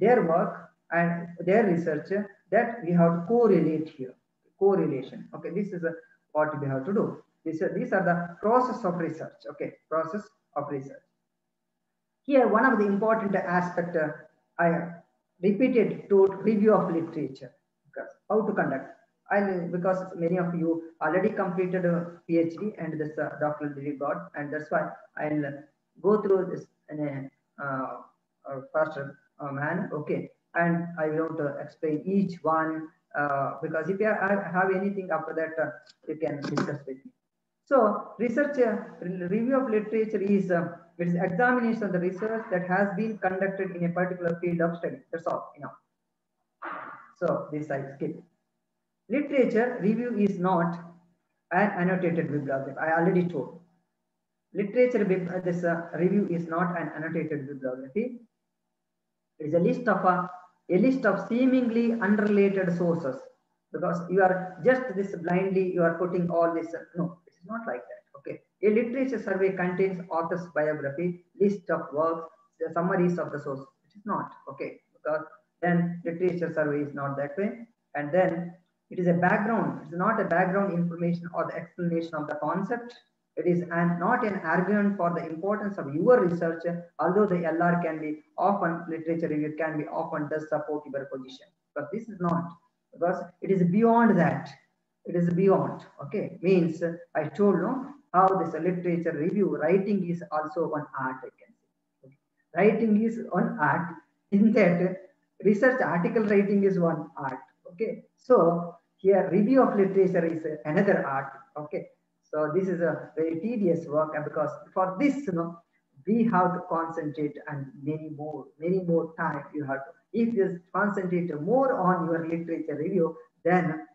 their work and their research, that we have to correlate here. Correlation. Okay, this is what we have to do. These are the process of research. Okay, process of research. Here, one of the important aspect I repeated to review of literature. Because how to conduct. Because many of you already completed a PhD and this doctoral degree got, and that's why I'll go through this in a faster manner. Okay, and I want to explain each one. Because if you have anything after that, you can discuss with me. So, research review of literature is it is examination of the research that has been conducted in a particular field of study. That's all, you know. So this I skip. Literature review is not an annotated bibliography. I already told. Literature review is not an annotated bibliography. It is a list of seemingly unrelated sources, because you are just this blindly you are putting all this. No, it is not like that. Okay, a literature survey contains author's biography, list of works, the summaries of the source. It is not okay, because then literature survey is not that way. And then it is a background. It is not a background information or the explanation of the concept. It is not an argument for the importance of your research, although the LR can be often, literature review can be often does support your position. But this is not, because it is beyond that. It is beyond, okay? Means I told no how this literature review writing is also one art, I can say. Okay. Writing is one art, in that research article writing is one art, okay? So here review of literature is another art, okay? So this is a very tedious work, and because for this, we have to concentrate and many more time you have to. If you concentrate more on your literature review, then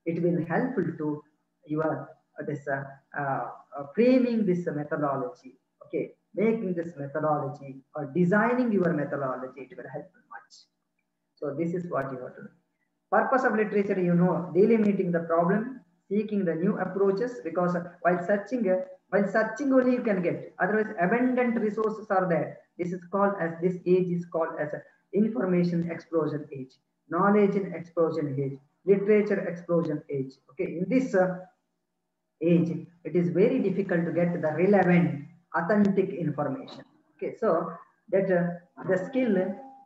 it will helpful to your framing this methodology. Okay, making this methodology or designing your methodology, it will help much. So this is what you have to do. Purpose of literature, delimiting the problem, seeking the new approaches, because while searching only you can get, otherwise abundant resources are there. This age is called as information explosion age, knowledge and explosion age, literature explosion age. Okay, in this age, it is very difficult to get the relevant, authentic information. Okay, so that the skill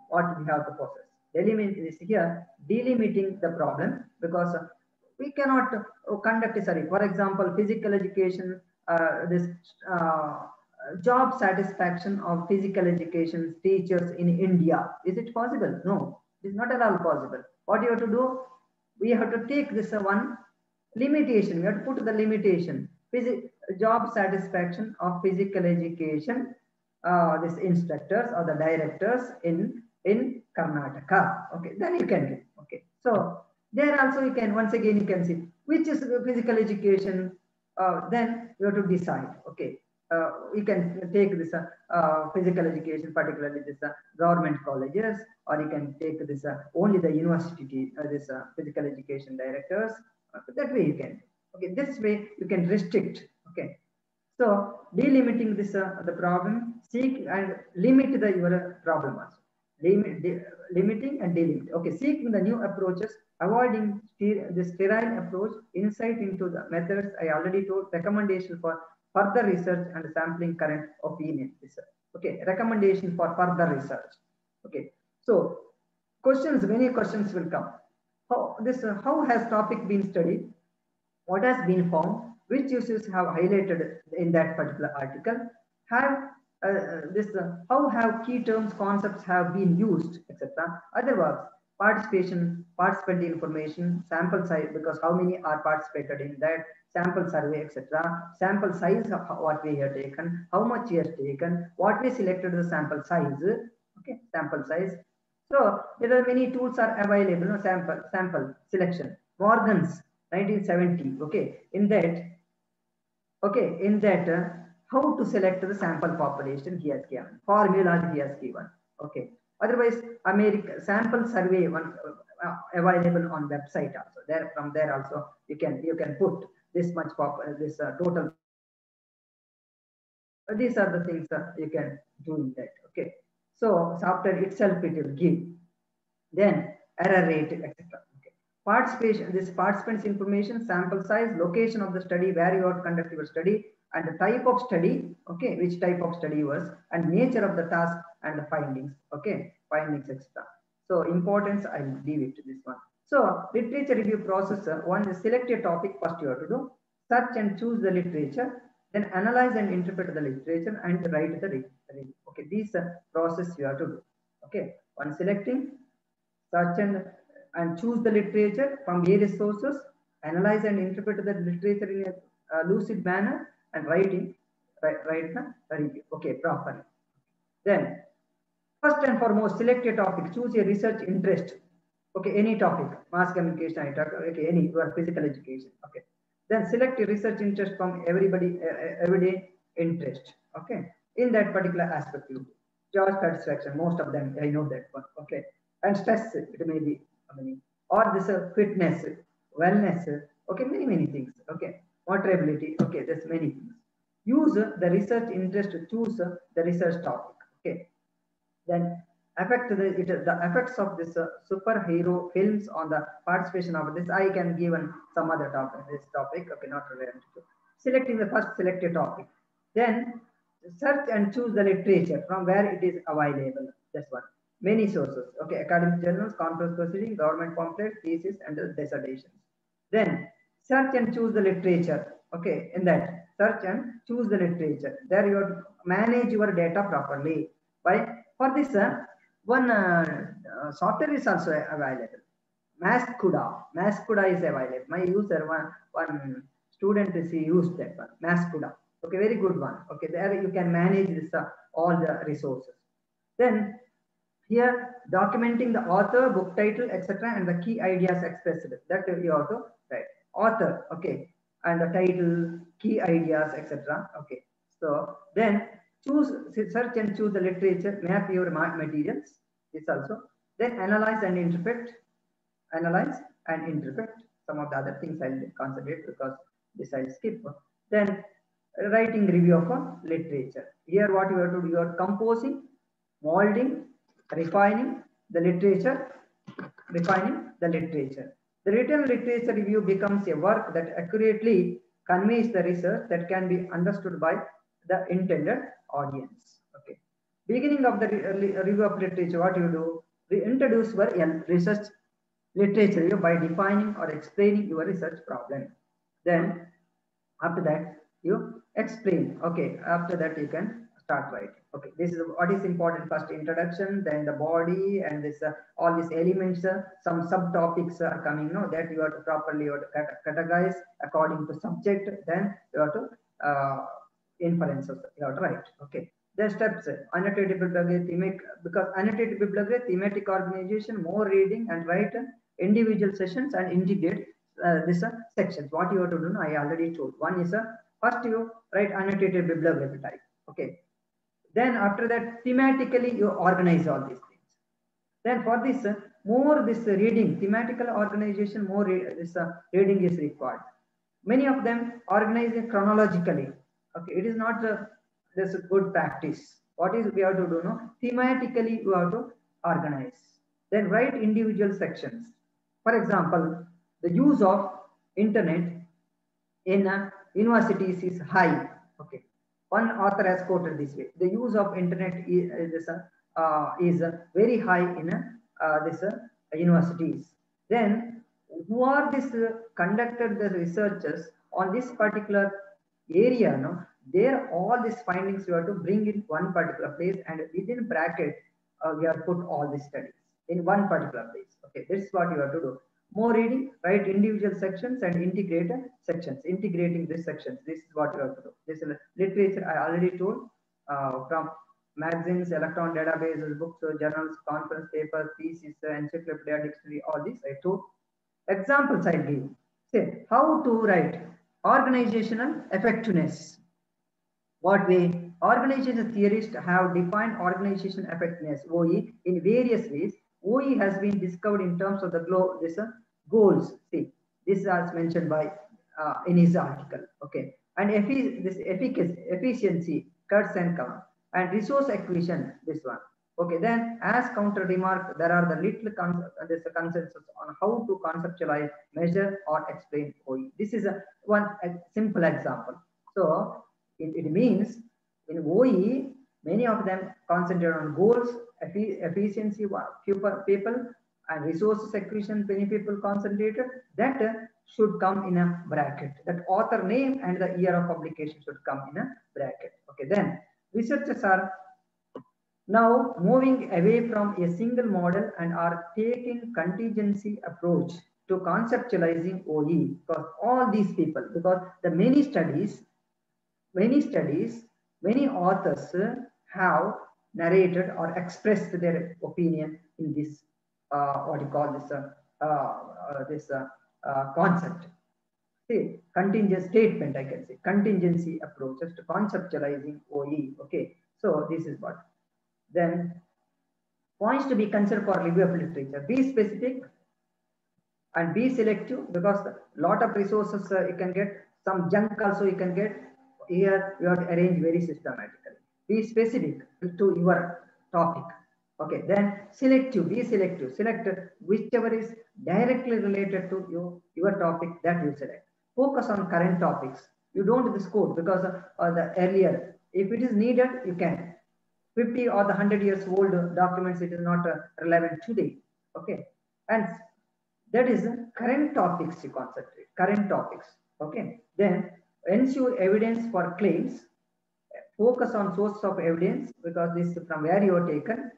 what we have to possess. Delimit is here delimiting the problem, because we cannot conduct a survey. For example, physical education, job satisfaction of physical education teachers in India. Is it possible? No, it is not at all possible. What you have to do? We have to take this one limitation. We have to put the limitation. Job satisfaction of physical education, this instructors or the directors in Karnataka. Okay, then you can get. Okay, so there also you can, once again you can see which is physical education. Then you have to decide. Okay, you can take this physical education, particularly this government colleges, or you can take this only the university, this physical education directors. That way you can. Okay, this way you can restrict. Okay, so delimiting this the problem, seek and limit your problem also. Limiting and delimit. Okay, seeking the new approaches, avoiding the sterile approach, insight into the methods. I already told, recommendation for further research and sampling current opinion research. Okay, recommendation for further research. Okay, so questions, many questions will come. How has topic been studied? What has been found? Which issues have highlighted in that particular article? How have key terms, concepts have been used, etc. Other works, participation, participant information, sample size, because how many are participated in that, sample survey, etc. Sample size of what we have taken, how much we have taken, what we selected the sample size. Okay, sample size. So there are many tools are available. No, sample selection. Morgan's 1970. Okay, in that. How to select the sample population he has given, formula he has given. Okay, otherwise American sample survey one available on website also. There, from there also you can put this much total. These are the things you can do in that. Okay, so software itself it will give, then error rate, etc. Okay, participation, this participants information, sample size, location of the study, where you have to conduct your study, and the type of study, okay, which type of study was, and nature of the task and the findings, okay, findings, etc. So importance, I will leave it to this one. So literature review process, one is select a topic, first you have to do, search and choose the literature, then analyze and interpret the literature and write the review. Okay, these process you have to do. Okay, one selecting, search and choose the literature from various sources, analyze and interpret the literature in a lucid manner, and write the review, okay, properly. Then, first and foremost, select a topic, choose a research interest. Okay, any topic, mass communication, I talk, okay, any, your physical education, okay. Then select a research interest from everyday interest, okay. In that particular aspect, you job satisfaction, most of them, I know that one, okay. And stress, it may be, I mean, or this fitness, wellness, okay, many things, okay. Motorability, okay, there's many things. Use the research interest to choose the research topic, okay. Then the effects of this superhero films on the participation of this. I can give some other topic, this topic, okay, not related to selecting the first selected topic. Then search and choose the literature from where it is available. That's one. Many sources, okay, academic journals, conference proceedings, government pamphlets, thesis, and the dissertations. Then search and choose the literature, okay. In that, search and choose the literature. There you have to manage your data properly. By for this one software is also available. Maskuda is available. My user one student is used that one. Maskuda. Okay, very good one. Okay, there you can manage this all the resources. Then here documenting the author, book title, etc., and the key ideas expressed. That you have to write. Author, okay, and the title, key ideas, etc. Okay. So then search and choose the literature, map your materials. This also. Then analyze and interpret. Analyze and interpret. Some of the other things I'll concentrate because this I'll skip. Then writing review of literature. Here what you have to do, you are composing, molding, refining the literature, The written literature review becomes a work that accurately conveys the research that can be understood by the intended audience. Okay. Beginning of the review of literature, what you do? We introduce your research literature review by defining or explaining your research problem. Then after that, you explain. Okay. After that, you can start writing. Okay. This is what is important. First introduction, then the body, and this all these elements. Some subtopics are coming. No, that you have to properly categorize according to subject. Then you have to inferences you have to write. Okay. The steps: annotated bibliography, because annotated bibliography, thematic organization, more reading, and write individual sessions and integrate this sections. What you have to do, I already told. One is first you write annotated bibliography type. Okay. Then after that, thematically you organize all these things. Then for this, more this reading, thematical organization, more reading is required. Many of them organize it chronologically. Okay, it is not this good practice. What is we have to do? No, thematically you have to organize. Then write individual sections. For example, the use of internet in universities is high. Okay, one author has quoted this way: the use of internet is very high in universities. Then who are this conducted the researchers on this particular area? No, there all these findings you have to bring in one particular place, and within bracket we have put all these studies in one particular place. Okay, this is what you have to do. More reading, write individual sections and integrate sections. Integrating these sections. This is what you have to do. This is literature I already told, from magazines, electron databases, books, journals, conference papers, thesis, encyclopedia, dictionary, all these I told. Examples I give. Say how to write organizational effectiveness. What way? Organizational theorists have defined organizational effectiveness (OE) in various ways. OE has been discovered in terms of the goals. See, this is as mentioned by in his article. Okay, and this efficiency, cuts and count, and resource acquisition. This one. Okay, then as counter remark, there are the little consensus on how to conceptualize, measure, or explain OE. This is a simple example. So it means in OE, many of them concentrate on goals, efficiency, people, and resources acquisition. Many people concentrated. That should come in a bracket. That author name and the year of publication should come in a bracket. Okay, then researchers are now moving away from a single model and are taking contingency approach to conceptualizing OE, because all these people, because the many studies, many authors have narrated or expressed their opinion in this what you call this concept. See, contingent statement, I can say contingency approaches to conceptualizing OE. Okay, so this is what. Then points to be considered for review of literature. Be specific and be selective, because a lot of resources you can get, some junk also you can get. Here you have to arrange very systematically. Be specific to your topic. Okay, then selective, be selective. Select whichever is directly related to your topic that you select. Focus on current topics. You don't do this code because the earlier, if it is needed, you can. 50 or the 100 years old documents, it is not relevant today. Okay, and that is current topics you concentrate, current topics. Okay, then ensure evidence for claims. Focus on source of evidence, because this is from where you are taken.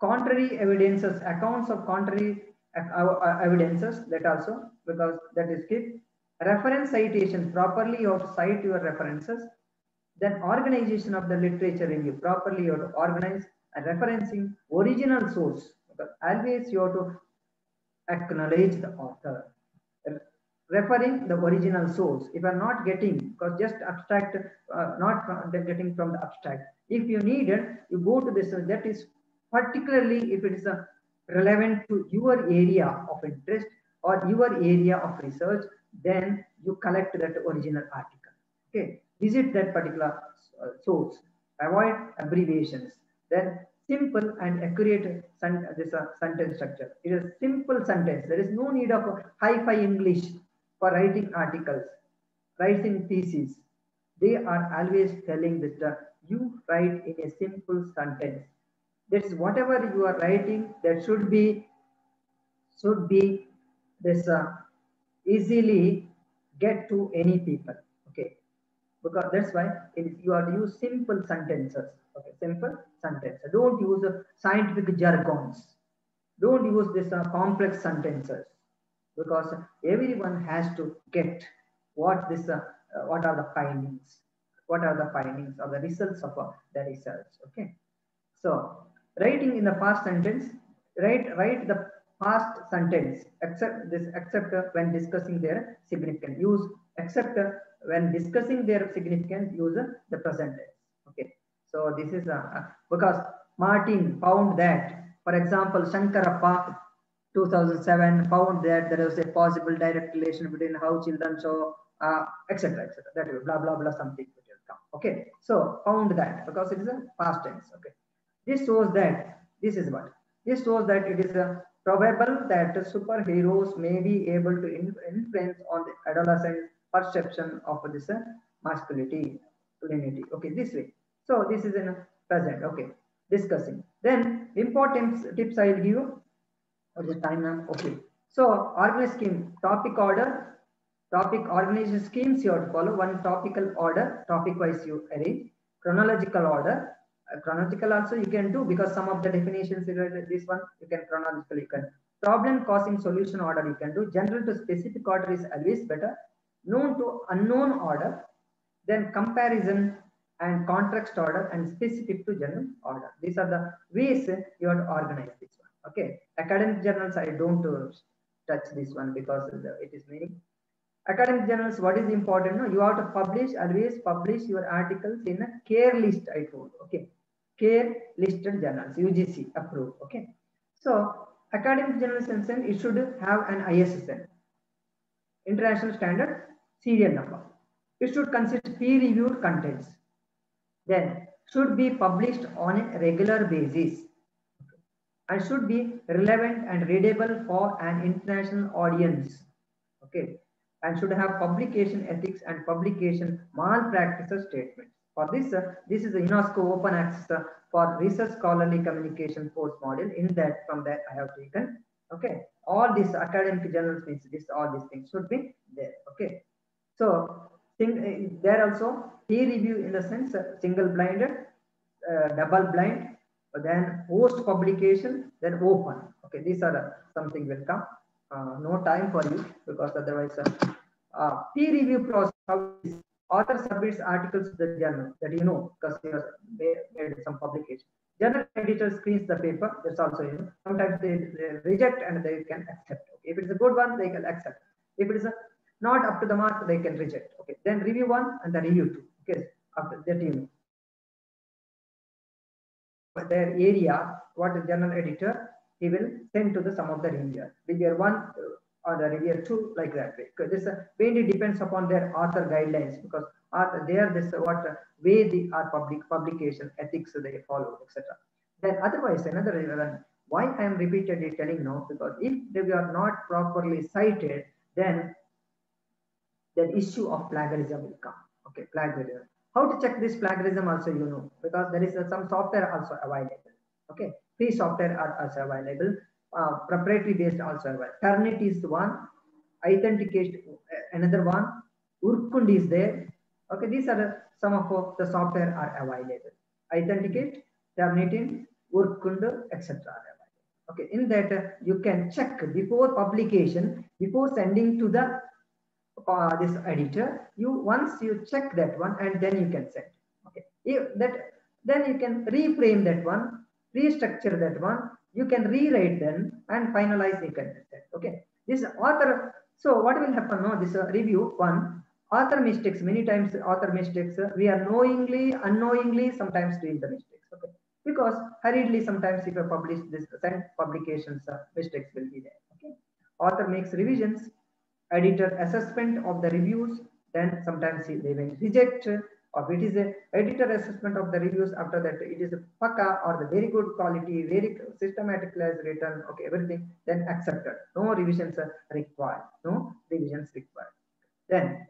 Contrary evidences, accounts of contrary evidences, that also, because that is key. Reference citation, properly you have to cite your references. Then organization of the literature review, properly you have to organize, and referencing original source, because always you have to acknowledge the author. Referring the original source. If you are not getting, because just abstract, not getting from the abstract. If you need it, you go to this, that is particularly if it is relevant to your area of interest or your area of research, then you collect that original article. Okay, visit that particular source. Avoid abbreviations. Then simple and accurate sentence structure. It is simple sentence. There is no need of hi-fi English for writing articles, writing theses. They are always telling that you write in a simple sentence. That is, whatever you are writing, that should be this easily get to any people. Okay, because that's why you are to use simple sentences. Okay, simple sentence. Don't use scientific jargons. Don't use this complex sentences, because everyone has to get what are the findings, what are the findings or the results of the research. Okay, so writing in the past sentence, write the past sentence except when discussing their significance. Use except when discussing their significance, use the present tense. Okay, so this is because Martin found that, for example, Shankarappa 2007 found that there was a possible direct relation between how children show, etc., etc. That will blah blah blah something will come. Okay, so found that, because it is a past tense. Okay, this shows that this shows that it is probable that superheroes may be able to influence on the adolescent perception of this masculinity. Okay, this way. So this is in present. Okay, discussing. Then important tips I will give you. What is the time now? Okay. So organize scheme, topic order, topic organization schemes you have to follow. One topical order, topic wise you arrange. Chronological order. Chronological also you can do, because some of the definitions related this one you can chronologically. You can problem causing solution order you can do. General to specific order is always better. Known to unknown order. Then comparison and context order, and specific to general order. These are the ways you have to organize this one. Okay, academic journals I don't touch this one because it is many. Academic journals, what is important? No, you have to publish, always publish your articles in a care list. I told. Okay, care listed journals, UGC approved. Okay, so academic journals in sense, it should have an ISSN, international standard serial number. It should consist peer reviewed contents. Then should be published on a regular basis, and should be relevant and readable for an international audience. Okay, and should have publication ethics and publication malpractices statements. For this, this is the UNESCO open access for research scholarly communication course module. In that, from that I have taken. Okay, all these academic journals means this, all these things should be there. Okay, so there also peer review in the sense single blinded, double blind, then post publication, then open. Okay, these are something will come. No time for you, because otherwise peer review process, how author submits articles to the journal, that you know, because you have made some publication. Journal editor screens the paper. That's also, sometimes they reject and they can accept. Okay. If it's a good one, they can accept. If it is not up to the mark, they can reject. Okay. Then review 1 and then review 2. Okay. After that, their area, what the journal editor, he will send to the some of the reviewer. Reviewer 1 or the reviewer 2, like that way. Because this mainly depends upon their author guidelines, because there this what way the publication ethics they follow, etc. Then otherwise another reason why I am repeatedly telling no, because if they are not properly cited, then the issue of plagiarism will come. Okay, plagiarism. How to check this plagiarism also, because there is some software also available. Okay, free software are also available. Proprietary based also available. Turnitin is one. Authenticate another one. Urkund is there. Okay, these are some of the software are available. Authenticate, Turnitin, Urkund, etc. Okay, in that you can check before publication, before sending to the this editor. Once you check that one, and then you can send. Okay, then you can reframe that one, restructure that one. You can rewrite them and finalize. You can send. Okay, this author. So what will happen now? This review 1. Author mistakes, many times author mistakes, we are knowingly, unknowingly, sometimes doing the mistakes. Okay, because hurriedly, sometimes if you publish this send publications, mistakes will be there. Okay, author makes revisions, editor assessment of the reviews, then sometimes they will reject, or it is a editor assessment of the reviews. After that, it is a paka or the very good quality, very systematically written. Okay, everything then accepted. No revisions are required. No revisions required. Then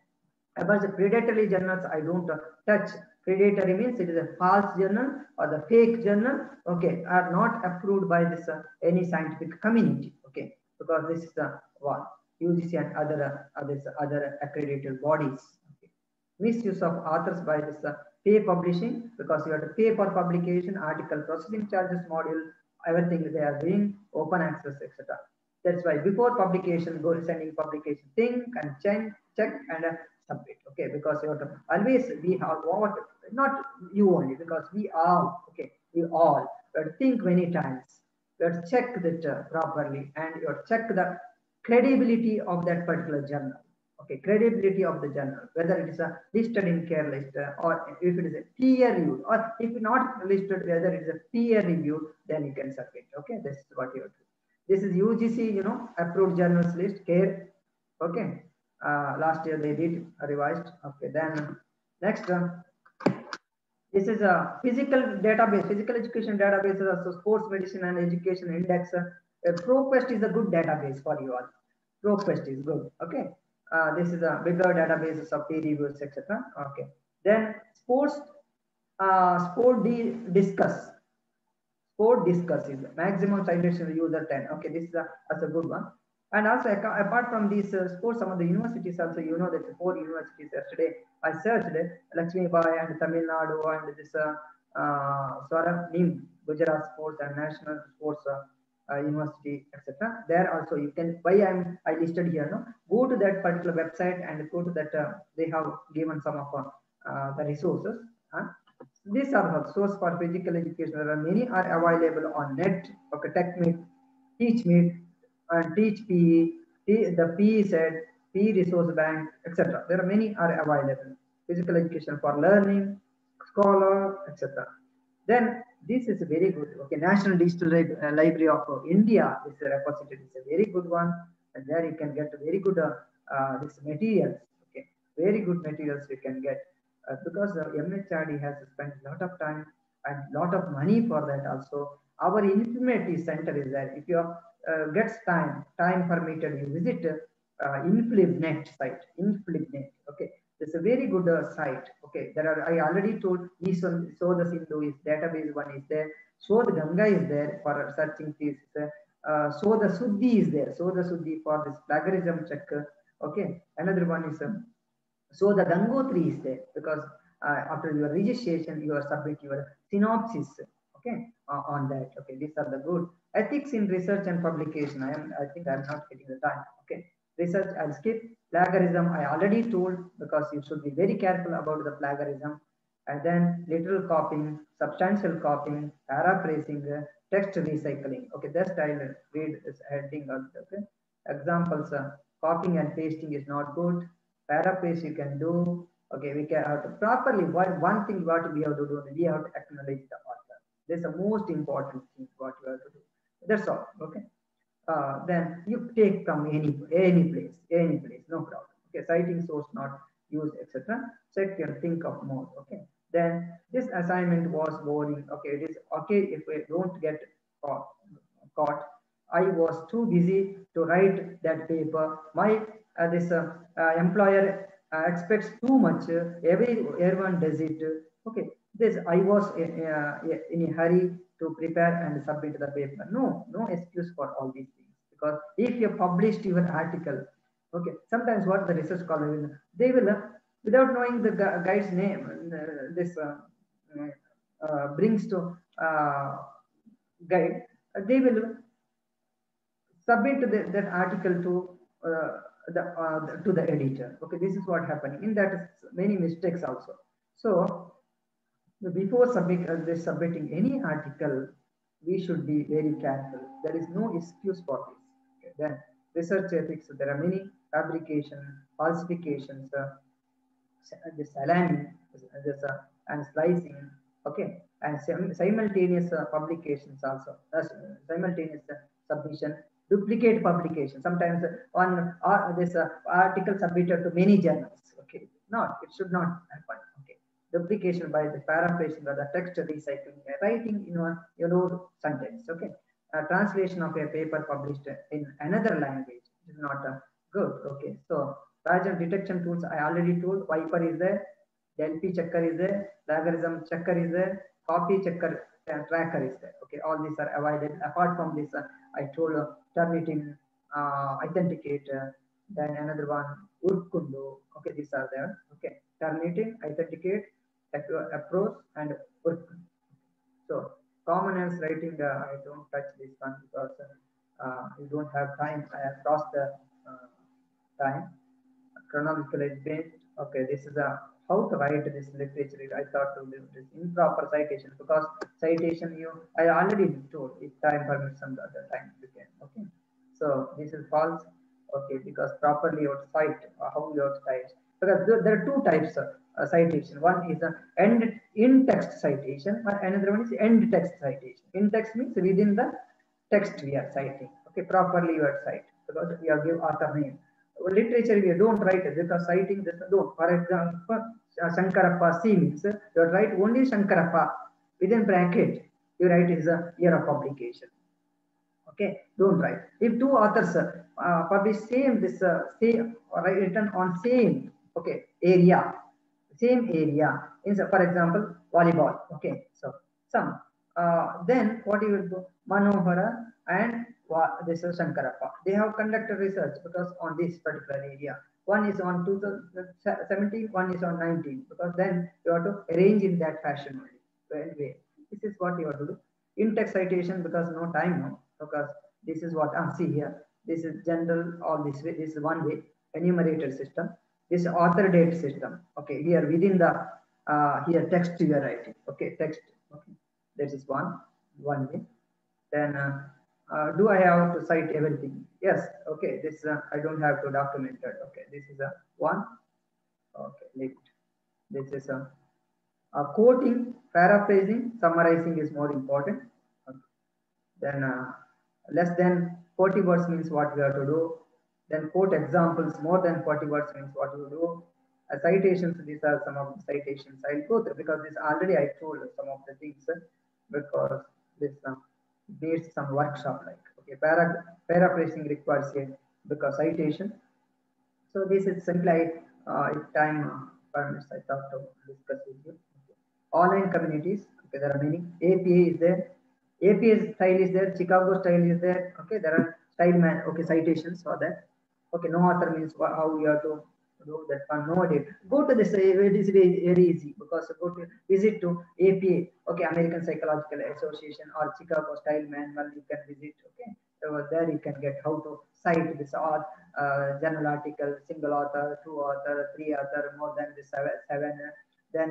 about the predatory journals, I don't touch. Predatory means it is a false journal or the fake journal. Okay, are not approved by this any scientific community. Okay, because this is the one. UGC and other accredited bodies. Okay. Misuse of authors by this pay publishing, because you have to pay for publication, article processing charges, module, everything they are doing, open access, etc. That's why before publication, go sending publication, think and check and submit. Okay, because you have to always we have what, not you only, because we all, okay, we all have to think many times. You have to check that properly, and you have to check the credibility of that particular journal. Okay, credibility of the journal, whether it is listed in care list, or if it is a peer reviewed, or if not listed, whether it is a peer reviewed, then you can submit. Okay, this is what you have to do. This is UGC, approved journals list, care. Okay, last year they did revised. Okay, then next, this is a physical database, physical education database, also sports medicine and education index. ProQuest is a good database for you all. ProQuest is good. Okay, this is a bigger database of peer reviews, etc. Okay, then discuss. Sport discuss is maximum citation user 10. Okay, this is that's a good one. And also apart from these sports, some of the universities also, that 4 universities yesterday I searched, Lakshmi Bai and Tamil Nadu and this Swara NIM, Gujarat Sports and National Sports University, etc. There also you can, why I listed here, no? Go to that particular website and go to that, they have given some of the resources. These are the source for physical education. There are many are available on net. Okay, TechMeet, TeachMeet, and Teach PE, the PE said, PE Resource Bank, etc. There are many are available. Physical education for learning, Scholar, etc. Then this is very good. Okay, National Digital Library of India is a repository. It's a very good one, and there you can get very good this materials. Okay, very good materials you can get. Because the MHRD has spent a lot of time and lot of money for that also. Our informative center is there. If you gets time permitted, you visit InflibNet site, InflibNet. Okay, it's a very good site. Okay, there are, I already told, so the Sindhu is database one is there. So the Ganga is there for searching things. So the Suddhi is there. So the Suddhi for this plagiarism check. Okay, another one is so the Gangotri is there, because after your registration, you are submit your synopsis. Okay, on that. Okay, these are the good ethics in research and publication. I think I'm not getting the time. Okay, research I'll skip. Plagiarism I already told, because you should be very careful about the plagiarism. And then literal copying, substantial copying, paraphrasing, text recycling. Okay, that's I'll read this heading also. Okay, examples: copying and pasting is not good. Paraphrase you can do. Okay, we can have to properly. One thing what we have to do, we have to acknowledge the author. That's the most important thing what we have to do. That's all. Okay. Then you take from any place, no problem. Okay, citing source not used, etc. Check and think of more. Okay. Then this assignment was boring. Okay, it is okay if we don't get caught. I was too busy to write that paper. My this employer expects too much. Everyone does it. Okay, this I was in a hurry to prepare and submit the paper. No excuse for all these things, because if you published your article, okay, sometimes what the research scholar will, they will without knowing the guide's name, this brings to guide, they will submit that article to the editor. Okay, this is what happening. In that, many mistakes also. So before submitting any article, we should be very careful. There is no excuse for this. Okay, then research ethics. There are many fabrication, falsifications, the salami, and slicing. Okay, and simultaneous publications also. Simultaneous submission, duplicate publication. Sometimes on this article submitted to many journals. Okay, no, it should not happen. Okay, duplication by the paraphrasing or the text recycling, writing in your sentence. Okay, translation of a paper published in another language is not good. Okay, so Rajan detection tools I already told. Viper is there, LP checker is there, plagiarism checker is there, copy checker tracker is there. Okay, all these are avoided. Apart from this, I told Turnitin, authenticate, then another one Urkundu. Okay, these are there. Okay, Turnitin, authenticate, approach, and Urkundu. So common as writing, I don't touch this one because you don't have time. I have crossed the time. Chronological is based. Okay, this is a how to write this literature. I thought to do this improper citation, because citation I already told, if time permits some other time you can. Okay, so this is false. Okay, because properly you cite how you cite, because there are two types of citation. One is an in text citation, and another one is end text citation. In text means within the text we are citing. Okay, properly you are cite, because we have give author name. Literature we don't write it, because citing this don't. For example, Shankarappa C means you write only Shankarappa within bracket. You write is a year of publication. Okay, don't write. If two authors publish same same written on same area, for example volleyball. Okay, so some then what you will do, Manohara and this is Shankarappa. They have conducted research because on this particular area. One is on 2017, one is on 19, because then you have to arrange in that fashion only. So anyway, this is what you have to do. In text citation, because no time now, because this is what see here. This is general, all this way. This is one way enumerated system. This author date system. Okay, here within the here text you are writing. Okay, text. Okay, that is one way. Then do I have to cite everything? Yes. Okay, this I don't have to document it. Okay, this is a one. Okay, leave it. This is a quoting, paraphrasing, summarizing is more important. Okay. Then less than 40 words means what we have to do. Then quote examples, more than 40 words means what you do. Citations, these are some of the citations I'll go through, because this already I told some of the things, because this needs some workshop like. Okay, paraphrasing requires a because citation. So this is simply if time permits, I thought to discuss with you. Okay. Online communities, okay, there are many. APA is there. APA style is there. Chicago style is there. Okay, there are style man. Okay, citations for that. Okay, no author means how you have to do that one. No edit. Go to this. It is very easy, because go to visit to APA. Okay, American Psychological Association or Chicago Style Manual. You can visit. Okay, so there you can get how to cite this journal article, single author, two author, three author, more than the seven then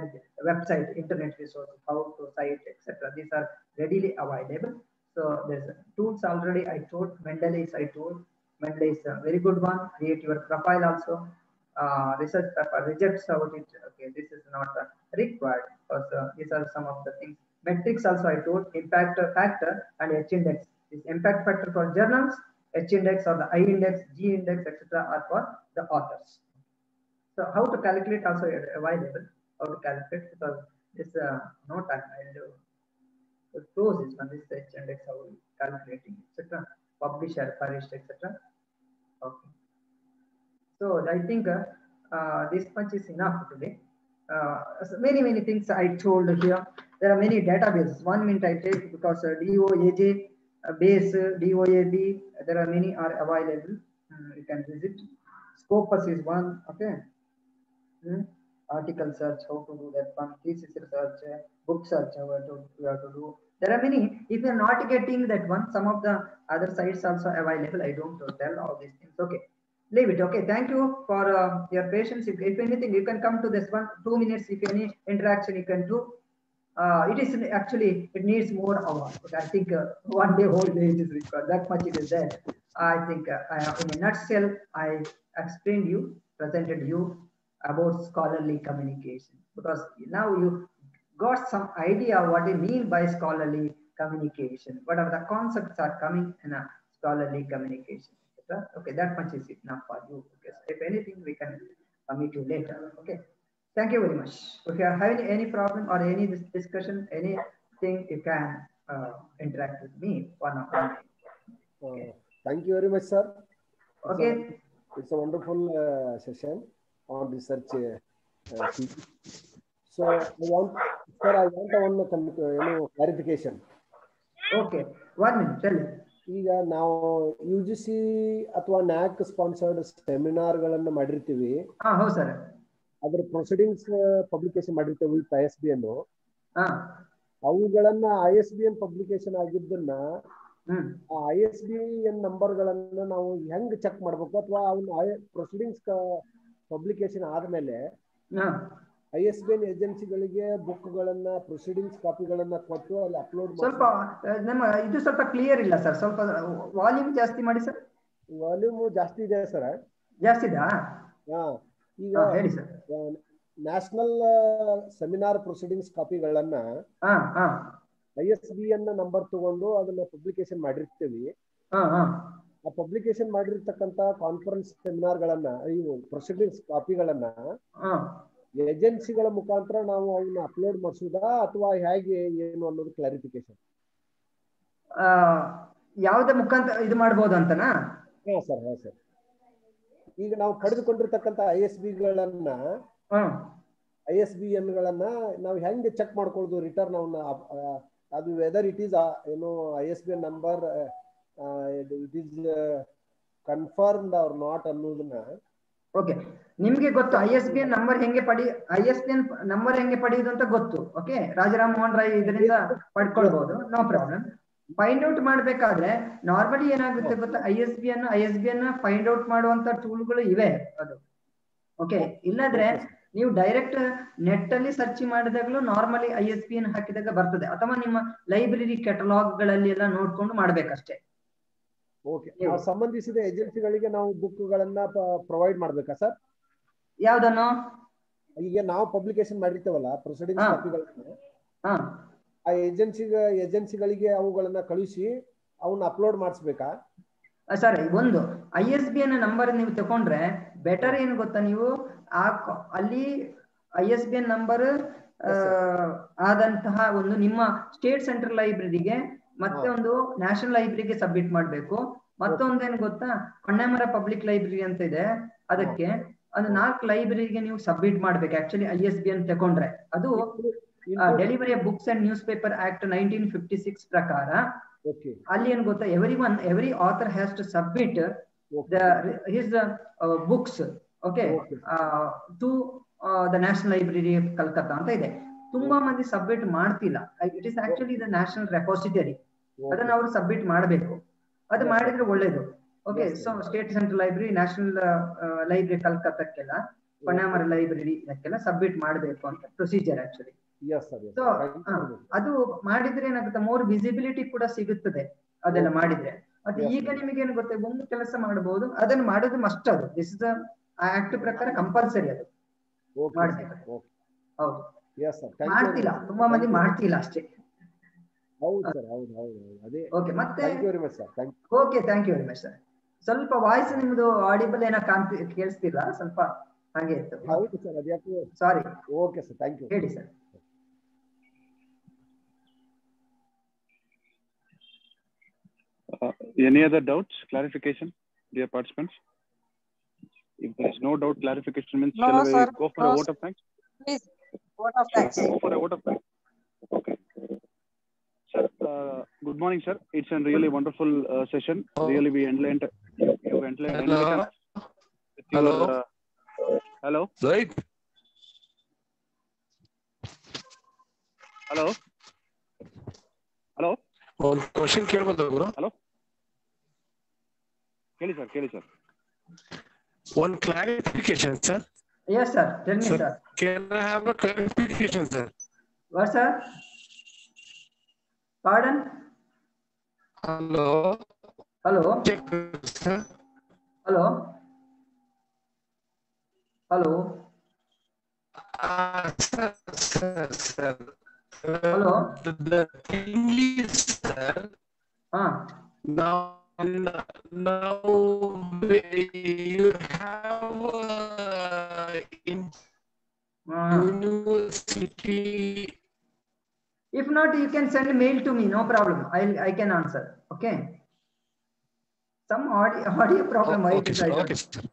website, internet resources, how to cite, etc. These are readily available. So there's tools already I told. Mendeley I told. Mendeley is a very good one. Create your profile also. Research paper rejects out it. Okay, this is not required because these are some of the things. Metrics also I told. Impact factor and H index. This impact factor for journals, H index or the I index, G index, etc. are for the authors. So how to calculate also available. How to calculate, because this no time I'll do. So close this one. This is the H index, how calculating, etc. Publisher, published, etc. Okay. So I think this much is enough today. So many things I told here. There are many databases. 1 minute I take because DOAJ base, DOAB, there are many are available. You can visit. Scopus is one. Okay. Article search, how to do that one. Thesis research, book search, how you have to do. There are many. If you are not getting that one, some of the other sites also available. I don't tell all these things. Okay. Leave it. Okay. Thank you for your patience. If anything, you can come to this one. 2 minutes. If any interaction you can do. It is actually, it needs more hours. But I think 1 day, whole day it is required. That much it is there. I think in a nutshell, I explained you, presented you about scholarly communication, because now you got some idea what I mean by scholarly communication. What are the concepts are coming in a scholarly communication? Okay, that much is enough for you. Okay, so if anything, we can meet you later. Okay, thank you very much. If you are having any problem or any discussion, anything, you can interact with me one-on-one. Okay. Thank you very much, sir. Okay. It's a wonderful session on research. So I want one clarification. Okay, 1 minute. Tell me. ಈಗ ನಾವು UGC ಅಥವಾ NAC sponsored ಸೆಮಿನಾರ್ಗಳನ್ನು ಮಾಡಿರ್ತೀವಿ. ಹೌದು sir. ಅದರ proceedings publication ಮಾಡಿರ್ತೀವಿ ISBN. ಅವುಗಳನ್ನ ISBN publication ಆಗಿದ್ದನ್ನ ISBN ನಂಬರ್ಗಳನ್ನ ನಾವು ಹೆಂಗ್ ಚೆಕ್ ಮಾಡ್ಬೇಕು, ಅಥವಾ ಅವನ್ನ ಪ್ರೊಸೀಡಿಂಗ್ಸ್ ಪಬ್ಲಿಕೇಶನ್ ಆದ್ಮೇಲೆ ISBN ಏಜೆನ್ಸಿಗಳಿಗೆ ಬುಕ್ಗಳನ್ನ ಪ್ರೊಸೀಡಿಂಗ್ಸ್ ಕಾಪಿಗಳನ್ನ ಕೊಟ್ಟು ಅಲ್ಲಿ ಅಪ್ಲೋಡ್ ಮಾಡಿ. ಸ್ವಲ್ಪ ನಮ್ಮ ಇದು ಸ್ವಲ್ಪ ಕ್ಲಿಯರ್ ಇಲ್ಲ ಸರ್, ಸ್ವಲ್ಪ ವಾಲ್ಯೂಮ್ ಜಾಸ್ತಿ ಮಾಡಿ ಸರ್. ವಾಲ್ಯೂಮ್ ಜಾಸ್ತಿ ಇದೆ ಸರ್. ಜಾಸ್ತಿ ಇದಾ? ಈಗ ಹೇಳಿ ಸರ್. ನ್ಯಾಷನಲ್ ಸೆಮಿನಾರ್ ಪ್ರೊಸೀಡಿಂಗ್ಸ್ ಕಾಪಿಗಳನ್ನ ISBN ನಂಬರ್ ತಗೊಂಡು ಅದನ್ನ ಪಬ್ಲಿಕೇಶನ್ ಮಾಡಿರ್ತೀವಿ. ಆ ಪಬ್ಲಿಕೇಶನ್ ಮಾಡಿರ್ತಕ್ಕಂತ ಕಾನ್ಫರೆನ್ಸ್ ಸೆಮಿನಾರ್ಗಳನ್ನ, ಇವು ಪ್ರೊಸೀಡಿಂಗ್ಸ್ ಕಾಪಿಗಳನ್ನ ಏಜೆನ್ಸಿಗಳ ಮುಖಾಂತರ ನಾವು ಅವನ್ನ ಅಪ್ಲೋಡ್ ಮಾಡಿಸುದಾ ಅಥವಾ ಹೇಗೆ ಏನು ಅನ್ನೋದು ಕ್ಲಾರಿಫಿಕೇಶನ್. ಯಾವುದೇ ಮುಖಾಂತರ ಇದು ಮಾಡಬಹುದು ಅಂತನಾ? ಹಾ ಸರ್. ಈಗ ನಾವು ಪಡೆದುಕೊಂಡಿರ್ತಕ್ಕಂಥ ISBN ಗಳನ್ನ ನಾವು ಹೆಂಗೆ ಚೆಕ್ ಮಾಡ್ಕೊಳ್ಳೋದು ರಿಟರ್ನ್ ಅವನ್ನ, ಅದು ವೆದರ್ ಇಟ್ ಈಸ್ ಏನು ISBN number it is confirmed or not ಅನ್ನೋದನ್ನ. ಓಕೆ, ನಿಮ್ಗೆ ಗೊತ್ತು ISBN ನಂಬರ್ ಹೆಂಗೆ ಪಡೆಯುವುದು ಅಂತ ಗೊತ್ತು. ಓಕೆ, ರಾಜಾರಾಮ್ ಮೋಹನ್ ರಾಯ್ ಇದರಿಂದ ಪಡ್ಕೊಳ್ಬಹುದು, ನೋ ಪ್ರಾಬ್ಲಮ್. ಫೈಂಡ್ ಔಟ್ ಮಾಡ್ಬೇಕಾದ್ರೆ ನಾರ್ಮಲಿ ಏನಾಗುತ್ತೆ ಗೊತ್ತಾ, ISBN ಫೈಂಡ್ ಔಟ್ ಮಾಡುವಂತ ಟೂಲ್ಗಳು ಇವೆ ಅದು. ಓಕೆ, ಇಲ್ಲಾದ್ರೆ ನೀವು ಡೈರೆಕ್ಟ್ ನೆಟ್ ಅಲ್ಲಿ ಸರ್ಚ್ ಮಾಡಿದಾಗಲೂ ನಾರ್ಮಲಿ ISBN ಹಾಕಿದಾಗ ಬರ್ತದೆ, ಅಥವಾ ನಿಮ್ಮ ಲೈಬ್ರರಿ ಕೆಟಲಾಗ್ ಗಳಲ್ಲಿ ಎಲ್ಲ ನೋಡ್ಕೊಂಡು ಮಾಡ್ಬೇಕಷ್ಟೇ. ಓಕೆ, ಸಂಬಂಧಿಸಿದ ಏಜೆನ್ಸಿಗಳಿಗೆ ನಾವು ಬುಕ್ಗಳನ್ನ ಪ್ರೊವೈಡ್ ಮಾಡ್ಬೇಕಾ ಸರ್? ಯಾವ್ದನ್ನು? ಈಗ ನಾವು ಪಬ್ಲಿಕೇಶನ್ ಮಾಡಿರ್ತೇವಲ್ಲ ಪ್ರೊಸೀಡಿಂಗ್ಸ್ ಕಾಪಿಗಳನ್ನ, ಆ ಏಜೆನ್ಸಿಗಳಿಗೆ ಅವುಗಳನ್ನ ಕಳಿಸಿ ಅವನ್ನ ಅಪ್ಲೋಡ್ ಮಾಡಿಸ್ಬೇಕಾ ಸರ್? ಒಂದು ISBN ನಂಬರ್ ನೀವು ತಗೊಂಡ್ರೆ ಬೆಟರ್ ಏನ್ ಗೊತ್ತಾ, ನೀವು ಅಲ್ಲಿ ISBN ನಂಬರ್ ಆದಂತಹ ಒಂದು ನಿಮ್ಮ ಸ್ಟೇಟ್ ಸೆಂಟ್ರಲ್ ಲೈಬ್ರರಿಗೆ ಮತ್ತೆ ಒಂದು ನ್ಯಾಷನಲ್ ಲೈಬ್ರರಿಗೆ ಸಬ್ಮಿಟ್ ಮಾಡ್ಬೇಕು. ಮತ್ತೊಂದೇನು ಗೊತ್ತಾ, ಹೊನ್ನೆಮರ ಪಬ್ಲಿಕ್ ಲೈಬ್ರರಿ ಅಂತ ಇದೆ, ಅದಕ್ಕೆ ಒಂದು 4 ಲೈಬ್ರರಿಗೆ ನೀವು ಸಬ್ಮಿಟ್ ಮಾಡ್ಬೇಕು. ಆಕ್ಚುಲಿ ISBN ತಗೊಂಡ್ರೆ ಅದು delivery books and newspaper act 1956 ಪ್ರಕಾರ ಅಲ್ಲಿ ಏನ್ ಗೊತ್ತಾ, every author has to submit his books to the national library Calcutta ಅಂತ ಇದೆ. ತುಂಬಾ ಮಂದಿ ಸಬ್ಮಿಟ್ ಮಾಡ್ತಿಲ್ಲ. It is actually the national repository, ಅದನ್ನ ಅವರು ಸಬ್ಮಿಟ್ ಮಾಡಬೇಕು. ಅದು ಮಾಡಿದ್ರೆ ಒಳ್ಳೇದು. Okay, so state central library, national library ಕಲ್ಕತ್ತಾಕ್ಕೆಲ್ಲ ಪನಾಮರ ಲೈಬ್ರರಿ ಇದಕ್ಕೆಲ್ಲ ಸಬ್ಮಿಟ್ ಮಾಡಬೇಕು ಅಂತ ಪ್ರೊಸೀಜರ್ ಆಕ್ಚುಲಿ. ಸೊ ಅದು ಮಾಡಿದ್ರೆ ಏನಾಗುತ್ತೆ, ಮೋರ್ ವಿಸಿಬಿಲಿಟಿ ಕೂಡ ಸಿಗುತ್ತದೆ ಅದೆಲ್ಲ ಮಾಡಿದ್ರೆ. ಮತ್ತೆ ಈಗ ನಿಮಗೆ ಏನು ಗೊತ್ತೆ, ಒಂದು ಕೆಲಸ ಮಾಡಬಹುದು, ಅದನ್ನು ಮಾಡೋದು ಮಸ್ಟ್. ಅದು ದಿಸ್ ಇಸ್ ಆಕ್ಟ್ ಪ್ರಕಾರ ಕಂಪಲ್ಸರಿ ಅದು ಮಾಡಬೇಕು. ಹೌದು, ಮಾಡ್ತಿಲ್ಲ, ತುಂಬಾ ಮಂದಿ ಮಾಡ್ತಿಲ್ಲ ಅಷ್ಟೇ. ಹೌದು ಸರ್, ಹೌದು ಹೌದು ಅದೇ. ಓಕೆ, ಮತ್ತೆ okay, thank you very much sir. ಸ್ವಲ್ಪ ವಾಯ್ಸ್ ನಿಮ್ದು ಆಡಿಬಲ್ ಏನೋ ಕೇಳಿಸ್ತಿಲ್ಲ, ಸ್ವಲ್ಪ ಹಾಗೆ ಇತ್ತು. ಹೌದು ಸರ್, ಅದ್ಯಾಕೆ sorry. Okay sir, thank you. ಹೇಳಿ sir. Any other doubts, clarification, dear participants? If there is no doubt, clarification means No, shall we sir. go for No, a vote of thanks? Please, vote of thanks. Go for a vote of thanks. Okay. Sir, good morning, sir. It's a really wonderful session. Really, we enlightened. You enlightened. Hello. Hello. Right. Hello. Hello. One question ಕೇಳಬಹುದು ಗುರು? Hello. ಕೇಳಿ sir. One clarification, sir. Yes, sir. Tell me, sir. Can I have a clarification, sir? What, sir? Pardon? Hello. Check, sir. Hello. Sir. Hello. The thing is, sir. Now you have in university. If not, you can send a mail to me. No problem. I can answer. Okay. Some audio problem. Okay, sir. Okay, sir.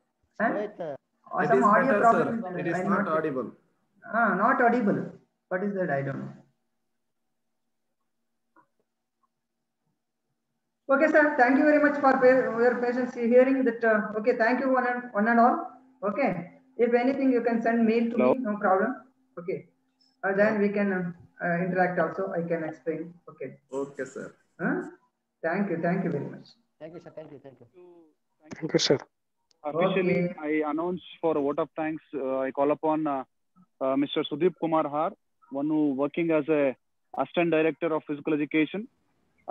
Some audio problem. It is not audible. Not audible. What is that? I don't know. Okay, sir. Thank you very much for your patience hearing that. Okay, thank you one and all. Okay. If anything, you can send mail to me. No problem. Okay. Then we can interact also. I can explain. Okay. Okay, sir. Thank you very much. Thank you, sir. Thank you. Thank you, sir. Officially, Okay. I announce for a vote of thanks. I call upon Mr. Sudeep Kumar Har, one who working as a assistant director of physical education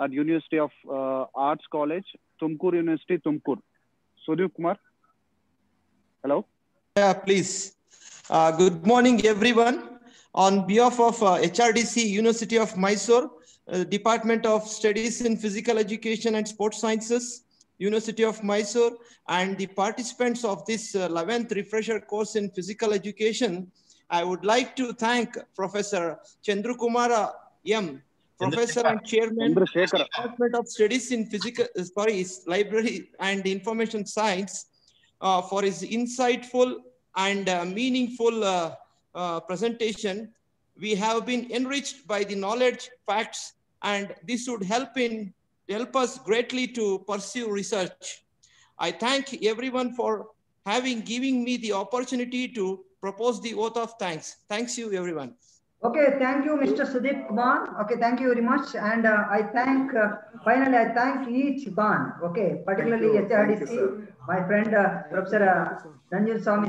at University of Arts College, Tumkur University, Tumkur. Sudeep Kumar. Hello. Yeah, please. Good morning, everyone. On behalf of HRDC, University of Mysore, Department of Studies in Physical Education and Sports Sciences, University of Mysore, and the participants of this 11th refresher course in physical education, I would like to thank Professor Chandrashekara M, Professor and Chairman, Department of Studies in Library and Information Science, for his insightful and meaningful presentation. We have been enriched by the knowledge, facts, and this would help us greatly to pursue research. I thank everyone for giving me the opportunity to propose the vote of thanks. Thanks you, everyone. Okay, thank you, Mr. Sudeep Kumar. Okay, thank you very much. And finally, I thank each Ban. Okay, particularly HRDC, my friend Professor Ranjan Swami.